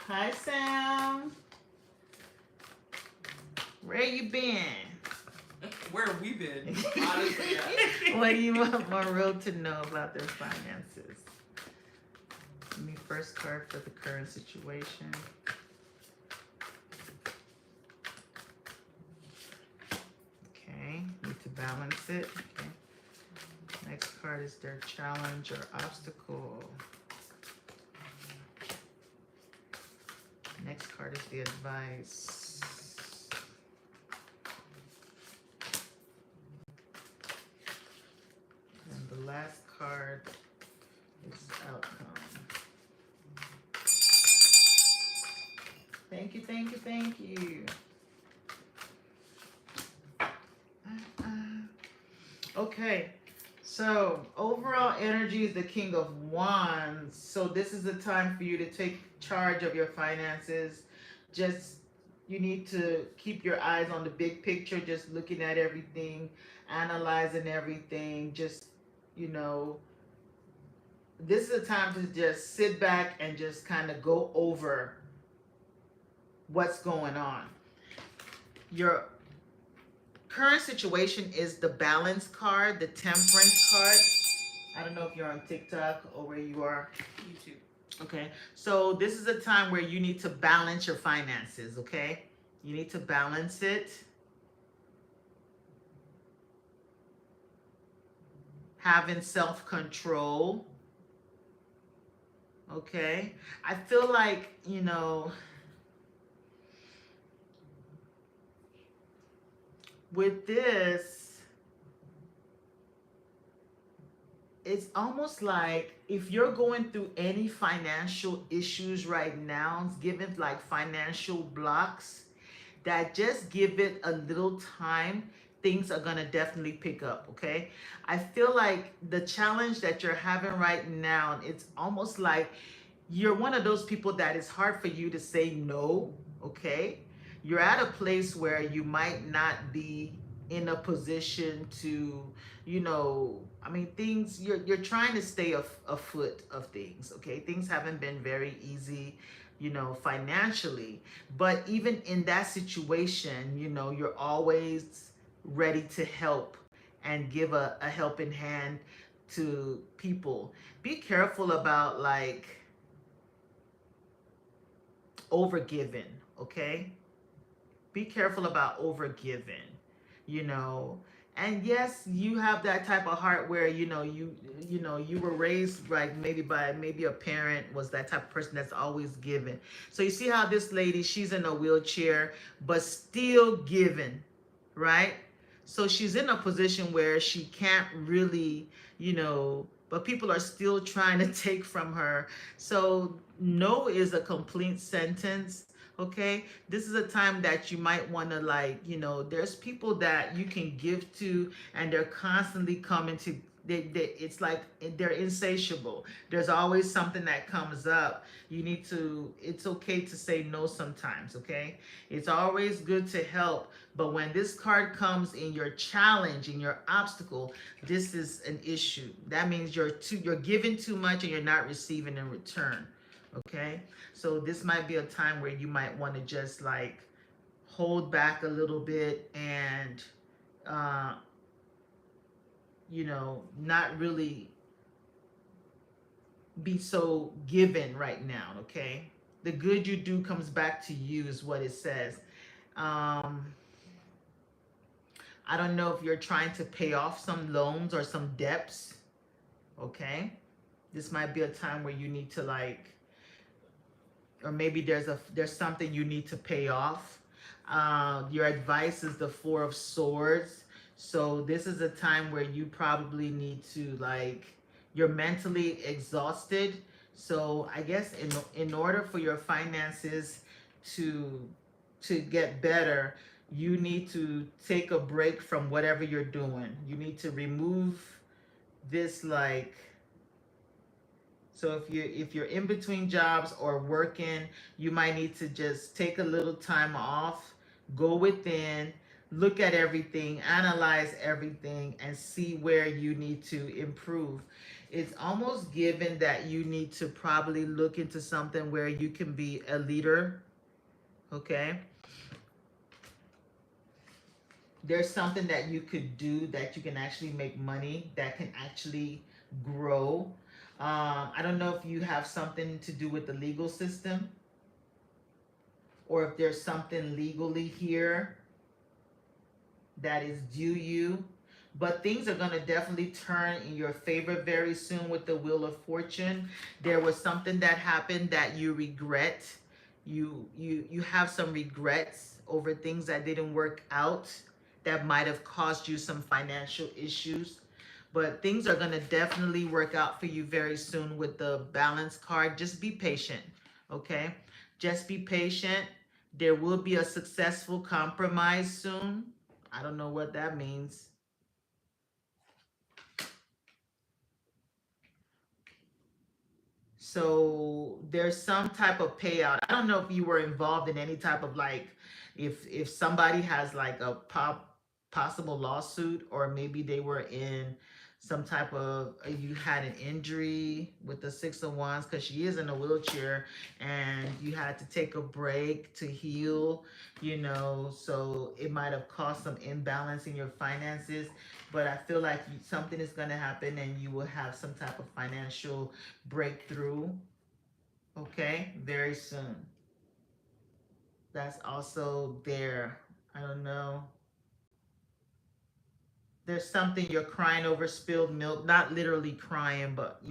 Hi, Sam. Where you been? Where have we been? Honestly, yeah. What do you want Monroe to know about their finances? Give me first card for the current situation. Okay, need to balance it. Okay. Next card is their challenge or obstacle. Next card is the advice. And the last card is outcome. Thank you, thank you, thank you. Okay, so overall energy is the King of Wands. So this is the time for you to take charge of your finances. Just you need to keep your eyes on the big picture, just looking at everything, analyzing everything. Just, you know, this is a time to just sit back and just kind of go over what's going on. Your current situation is the balance card, the temperance card. I don't know if you're on TikTok or where you are. YouTube. Okay, so this is a time where you need to balance your finances, okay? You need to balance it. Having self-control. Okay, I feel like, you know, with this, it's almost like if you're going through any financial issues right now, it's given like financial blocks, that just give it a little time, things are gonna definitely pick up, okay? I feel like the challenge that you're having right now, it's almost like you're one of those people that it's hard for you to say no, okay? You're at a place where you might not be in a position to, you know, I mean, things, you're trying to stay afoot of things, okay? Things haven't been very easy, you know, financially, but even in that situation, you know, you're always ready to help and give a helping hand to people. Be careful about like overgiving, okay? Be careful about overgiving, you know. And yes, you have that type of heart where you know you were raised like maybe by maybe a parent was that type of person that's always giving. So you see how this lady, she's in a wheelchair but still giving, right? So she's in a position where she can't really, you know, but people are still trying to take from her. So no is a complete sentence. Okay, this is a time that you might want to, like, you know, there's people that you can give to and they're constantly coming to, it's like they're insatiable. There's always something that comes up. You need to, it's okay to say no sometimes, okay? It's always good to help, but when this card comes in your challenge, in your obstacle, this is an issue. That means you're giving too much and you're not receiving in return. Okay, so this might be a time where you might want to just like hold back a little bit and you know, not really be so given right now. Okay, the good you do comes back to you is what it says. I don't know if you're trying to pay off some loans or some debts. Okay, this might be a time where you need to like, or maybe there's something you need to pay off. Your advice is the Four of Swords. So this is a time where you probably need to like, you're mentally exhausted. So I guess in order for your finances to get better, you need to take a break from whatever you're doing. You need to remove this like, so if you're in between jobs or working, you might need to just take a little time off, go within, look at everything, analyze everything, and see where you need to improve. It's almost given that you need to probably look into something where you can be a leader. Okay, there's something that you could do that you can actually make money, that can actually grow. I don't know if you have something to do with the legal system, or if there's something legally here that is due you. But things are going to definitely turn in your favor very soon with the Wheel of Fortune. There was something that happened that you regret. You have some regrets over things that didn't work out, that might have caused you some financial issues. But things are going to definitely work out for you very soon with the Balance card. Just be patient, okay? Just be patient. There will be a successful compromise soon. I don't know what that means. So there's some type of payout. I don't know if you were involved in any type of, like, if somebody has like a possible lawsuit, or maybe they were in some type of, you had an injury with the Six of Wands, because she is in a wheelchair, and you had to take a break to heal, so it might have caused some imbalance in your finances. But I feel like something is going to happen, and you will have some type of financial breakthrough, okay, very soon. That's also there. I don't know. There's something you're crying over spilled milk, not literally crying, but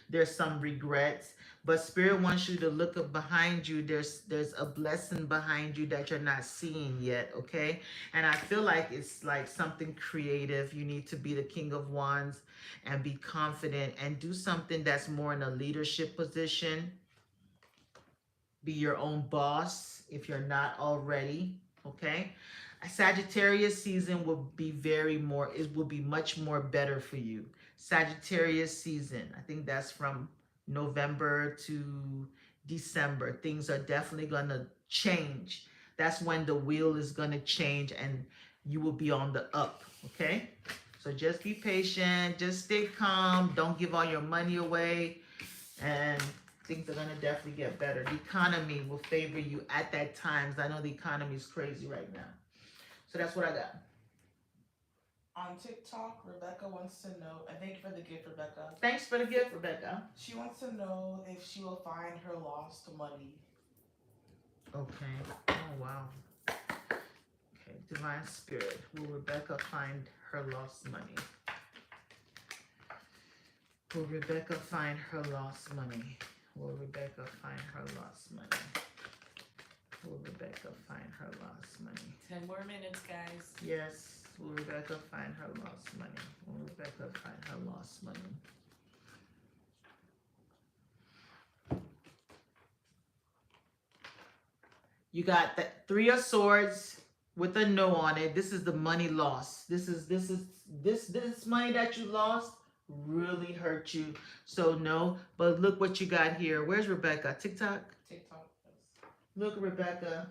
there's some regrets. But Spirit wants you to look up behind you. There's a blessing behind you that you're not seeing yet, okay? And I feel like it's like something creative. You need to be the King of Wands and be confident and do something that's more in a leadership position. Be your own boss if you're not already, okay? A Sagittarius season will be it will be much more better for you. Sagittarius season, I think that's from November to December. Things are definitely going to change. That's when the wheel is going to change, and you will be on the up, okay? So just be patient, just stay calm, don't give all your money away, and things are going to definitely get better. The economy will favor you at that time. I know the economy is crazy right now. So that's what I got. On TikTok, Rebecca wants to know, and thank you for the gift, Rebecca. Thanks for the gift, Rebecca. She wants to know if she will find her lost money. Okay. Oh, wow. Okay. Divine Spirit, will Rebecca find her lost money? Will Rebecca find her lost money? Will Rebecca find her lost money? Will Rebecca find her lost money? 10 more minutes, guys. Yes. Will Rebecca find her lost money? Will Rebecca find her lost money? You got the Three of Swords with a no on it. This is the money loss. This money that you lost really hurt you. So no, but look what you got here. Where's Rebecca? TikTok? TikTok, yes. Look, Rebecca.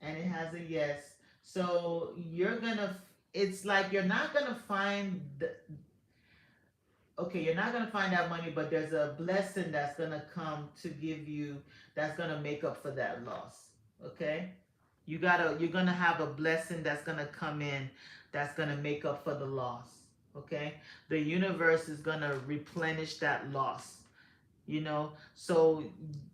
And it has a yes. So it's like you're not gonna find you're not gonna find that money, but there's a blessing that's gonna come to give you, that's gonna make up for that loss. Okay? You're gonna have a blessing that's gonna come in, that's gonna make up for the loss. Okay? The universe is gonna replenish that loss. So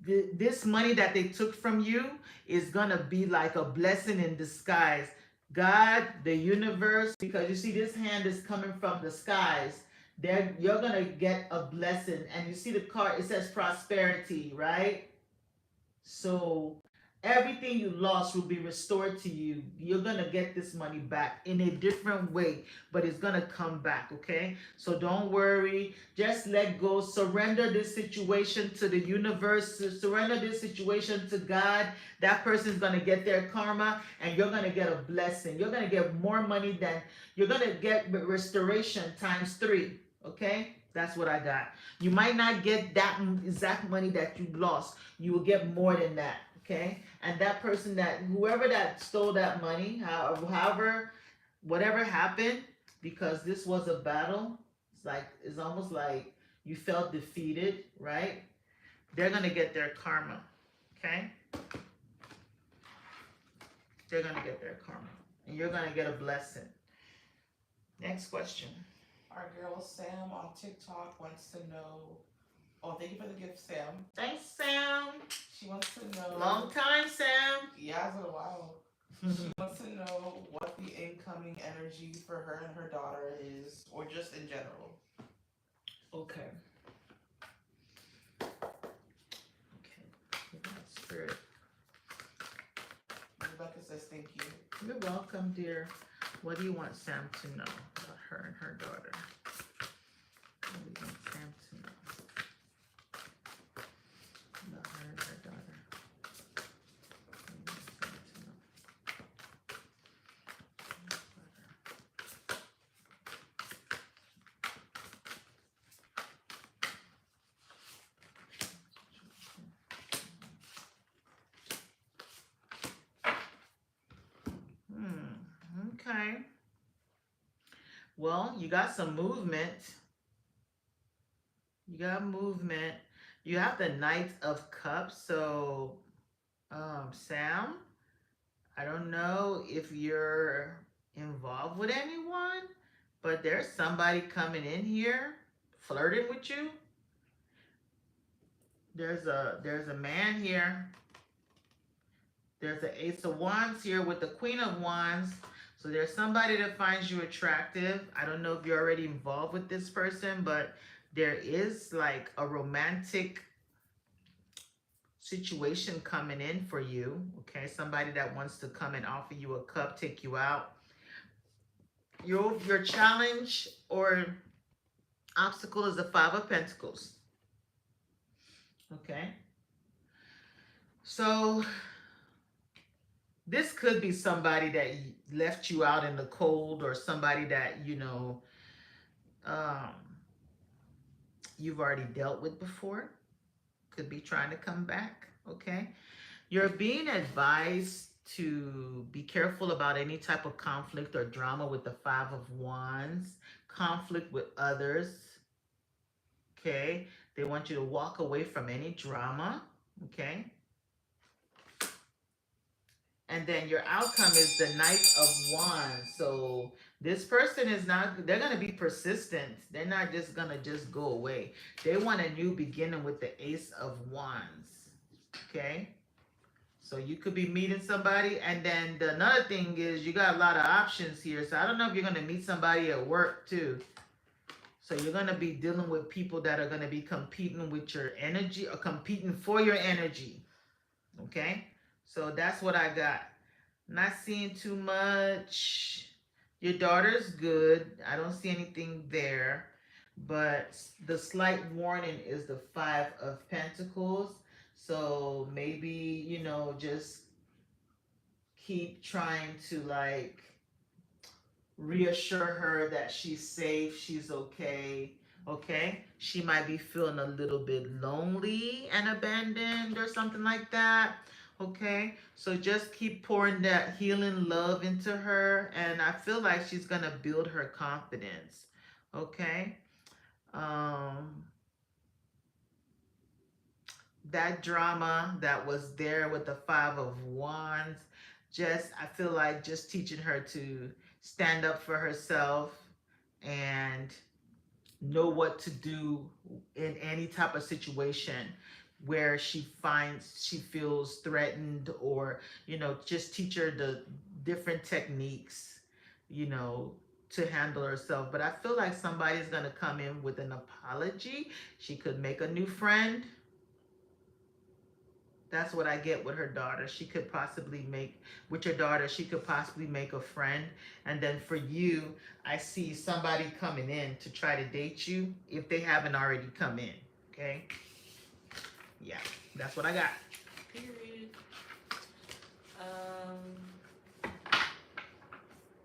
this money that they took from you is gonna be like a blessing in disguise. God, the universe, because you see this hand is coming from the skies, you're gonna get a blessing. And you see the card, it says prosperity, right? So everything you lost will be restored to you. You're gonna get this money back in a different way, but it's gonna come back, okay? So don't worry, just let go. Surrender this situation to the universe. Surrender this situation to God. That person's gonna get their karma, and you're gonna get a blessing. You're gonna get more money you're gonna get restoration times 3, okay? That's what I got. You might not get that exact money that you lost. You will get more than that. Okay, and that person, that whoever that stole that money, however, whatever happened, because this was a battle, it's almost like you felt defeated, right? They're gonna get their karma. Okay, they're gonna get their karma, and you're gonna get a blessing. Next question. Our girl Sam on TikTok wants to know. Oh, thank you for the gift, Sam. Thanks, Sam. She wants to know. Long time, Sam. Yeah, it's been a while. She wants to know what the incoming energy for her and her daughter is, or just in general. Okay. Spirit. Rebecca says thank you. You're welcome, dear. What do you want Sam to know about her and her daughter? What do you want Sam to know about her and her daughter? What do you want Sam to know? Okay. Well, you got some movement. You got movement. You have the Knight of Cups. So, Sam, I don't know if you're involved with anyone, but there's somebody coming in here flirting with you. There's a man here. There's the Ace of Wands here with the Queen of Wands. So there's somebody that finds you attractive. I don't know if you're already involved with this person, but there is like a romantic situation coming in for you. Okay, somebody that wants to come and offer you a cup, take you out. Your challenge or obstacle is the Five of Pentacles. Okay. So this could be somebody that left you out in the cold, or somebody that, you've already dealt with before. Could be trying to come back, okay? You're being advised to be careful about any type of conflict or drama with the Five of Wands, conflict with others, okay? They want you to walk away from any drama, okay? And then your outcome is the Knight of Wands. So this person is not, they're going to be persistent. They're not just going to just go away. They want a new beginning with the Ace of Wands. Okay. So you could be meeting somebody. And then another thing is you got a lot of options here. So I don't know if you're going to meet somebody at work too. So you're going to be dealing with people that are going to be competing with your energy, or competing for your energy. Okay. So that's what I got. Not seeing too much. Your daughter's good. I don't see anything there. But the slight warning is the Five of Pentacles. So maybe, just keep trying to like reassure her that she's safe, she's okay. Okay? She might be feeling a little bit lonely and abandoned or something like that. Okay, so just keep pouring that healing love into her, and I feel like she's gonna build her confidence. Okay, that drama that was there with the Five of Wands, I feel like just teaching her to stand up for herself and know what to do in any type of situation where she feels threatened, or just teach her the different techniques to handle herself. But I feel like somebody's gonna come in with an apology. She could make a new friend. That's what I get with her daughter. She could possibly make a friend. And then for you, I see somebody coming in to try to date you if they haven't already come in. Okay. Yeah, that's what I got. Period.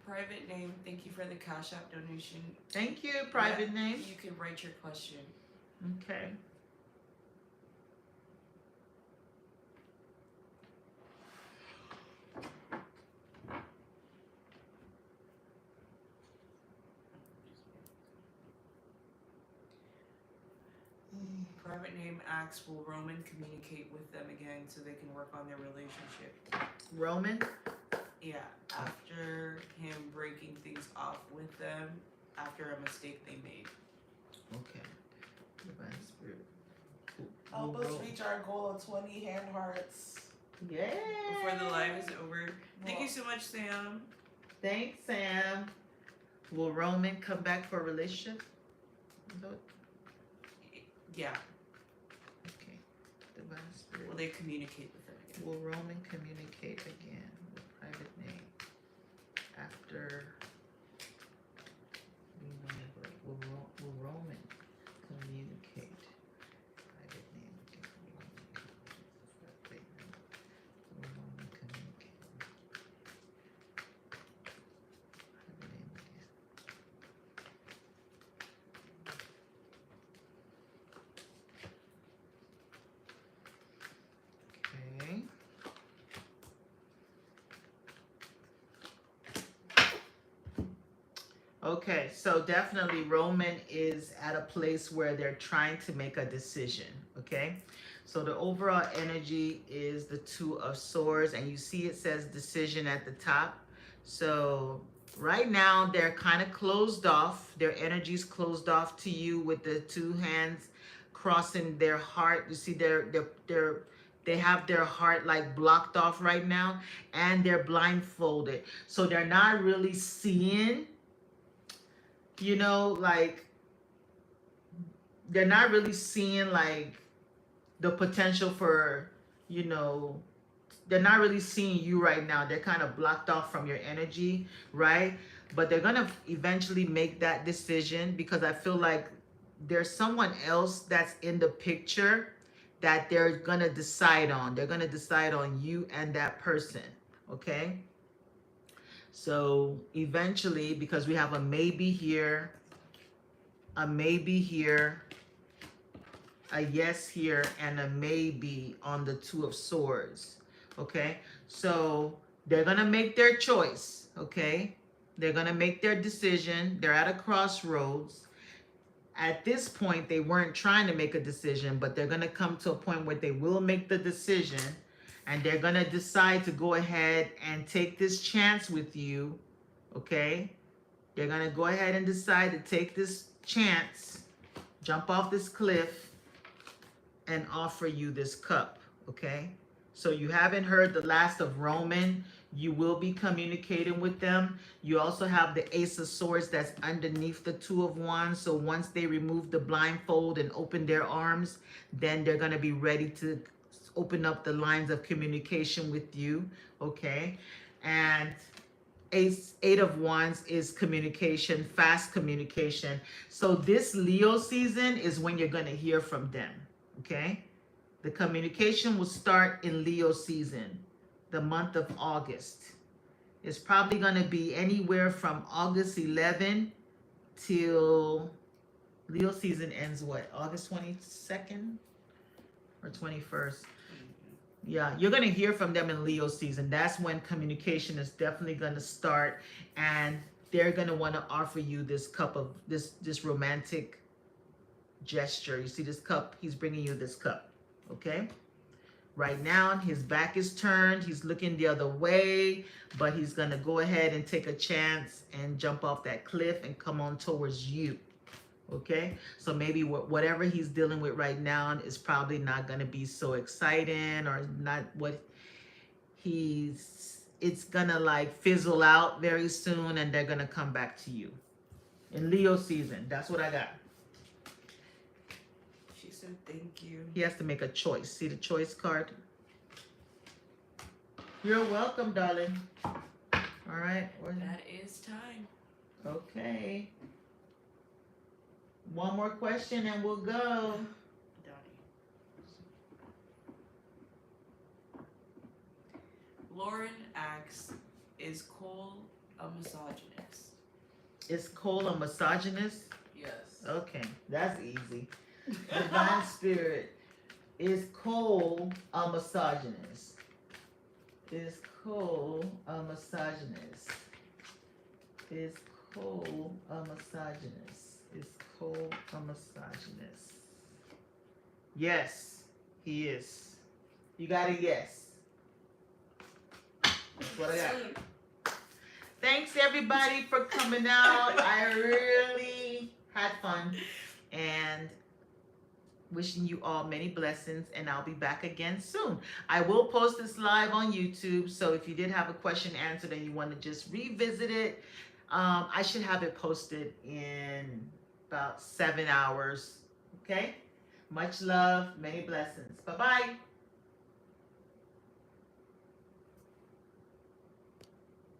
Private name, thank you for the Cash App donation. Thank you, private name. You can write your question. Okay. Kim asks, will Roman communicate with them again so they can work on their relationship? Roman? Yeah, after him breaking things off with them after a mistake they made. Okay. Divine Spirit. Help us reach our goal of 20 hand hearts. Yeah. Before the live is over. Thank you so much, Sam. Thanks, Sam. Will Roman come back for a relationship? Yeah. Okay. Divine Spirit. Will they communicate with them again? Will Roman communicate again with private name after we know it? Will Roman communicate private name again? Will Roman communicate private name again? Okay. Okay, so definitely Roman is at a place where they're trying to make a decision, okay? So the overall energy is the Two of Swords, and you see it says decision at the top. So right now they're kind of closed off. Their energy's closed off to you with the two hands crossing their heart. You see they have their heart like blocked off right now, and they're blindfolded. So they're not really seeing, you know, like they're not really seeing like the potential for, you know, they're not really seeing you right now. They're kind of blocked off from your energy, right? But they're gonna eventually make that decision, because I feel like there's someone else that's in the picture that they're gonna decide on. They're gonna decide on you and that person, okay? So eventually, because we have a maybe here, a maybe here, a yes here, and a maybe on the Two of Swords, okay? So they're gonna make their choice, okay? They're gonna make their decision. They're at a crossroads. At this point, they weren't trying to make a decision, but they're gonna come to a point where they will make the decision, and they're gonna decide to go ahead and take this chance with you, okay? They're gonna go ahead and decide to take this chance, jump off this cliff, and offer you this cup, okay? So you haven't heard the last of Roman. You will be communicating with them. You also have the Ace of Swords that's underneath the Two of Wands. So once they remove the blindfold and open their arms, then they're gonna be ready to open up the lines of communication with you, okay? And Eight of Wands is communication, fast communication. So this Leo season is when you're gonna hear from them, okay? The communication will start in Leo season, the month of August. It's probably gonna be anywhere from August 11 till Leo season ends what? August 22nd or 21st? Yeah, you're going to hear from them in Leo season. That's when communication is definitely going to start, and they're going to want to offer you this cup of this romantic gesture. You see this cup? He's bringing you this cup, okay? Right now, his back is turned. He's looking the other way, but he's going to go ahead and take a chance and jump off that cliff and come on towards you. Okay, so maybe whatever he's dealing with right now is probably not going to be so exciting, or not what it's gonna like fizzle out very soon, and they're gonna come back to you in Leo season. That's what I got. She said thank you. He has to make a choice. See the choice card? You're welcome, darling. All right. That is time. Okay. One more question and we'll go. Donnie. Lauren asks, is Cole a misogynist? Is Cole a misogynist? Yes. Okay, that's easy. Divine Spirit, is Cole a misogynist? Is Cole a misogynist? Is Cole a misogynist? Is Cole a misogynist? Yes, he is. You got a yes. That's what I got. Thanks everybody for coming out. I really had fun and wishing you all many blessings, and I'll be back again soon. I will post this live on YouTube, so if you did have a question answered and you want to just revisit it, I should have it posted in about 7 hours. Okay? Much love, many blessings. Bye-bye.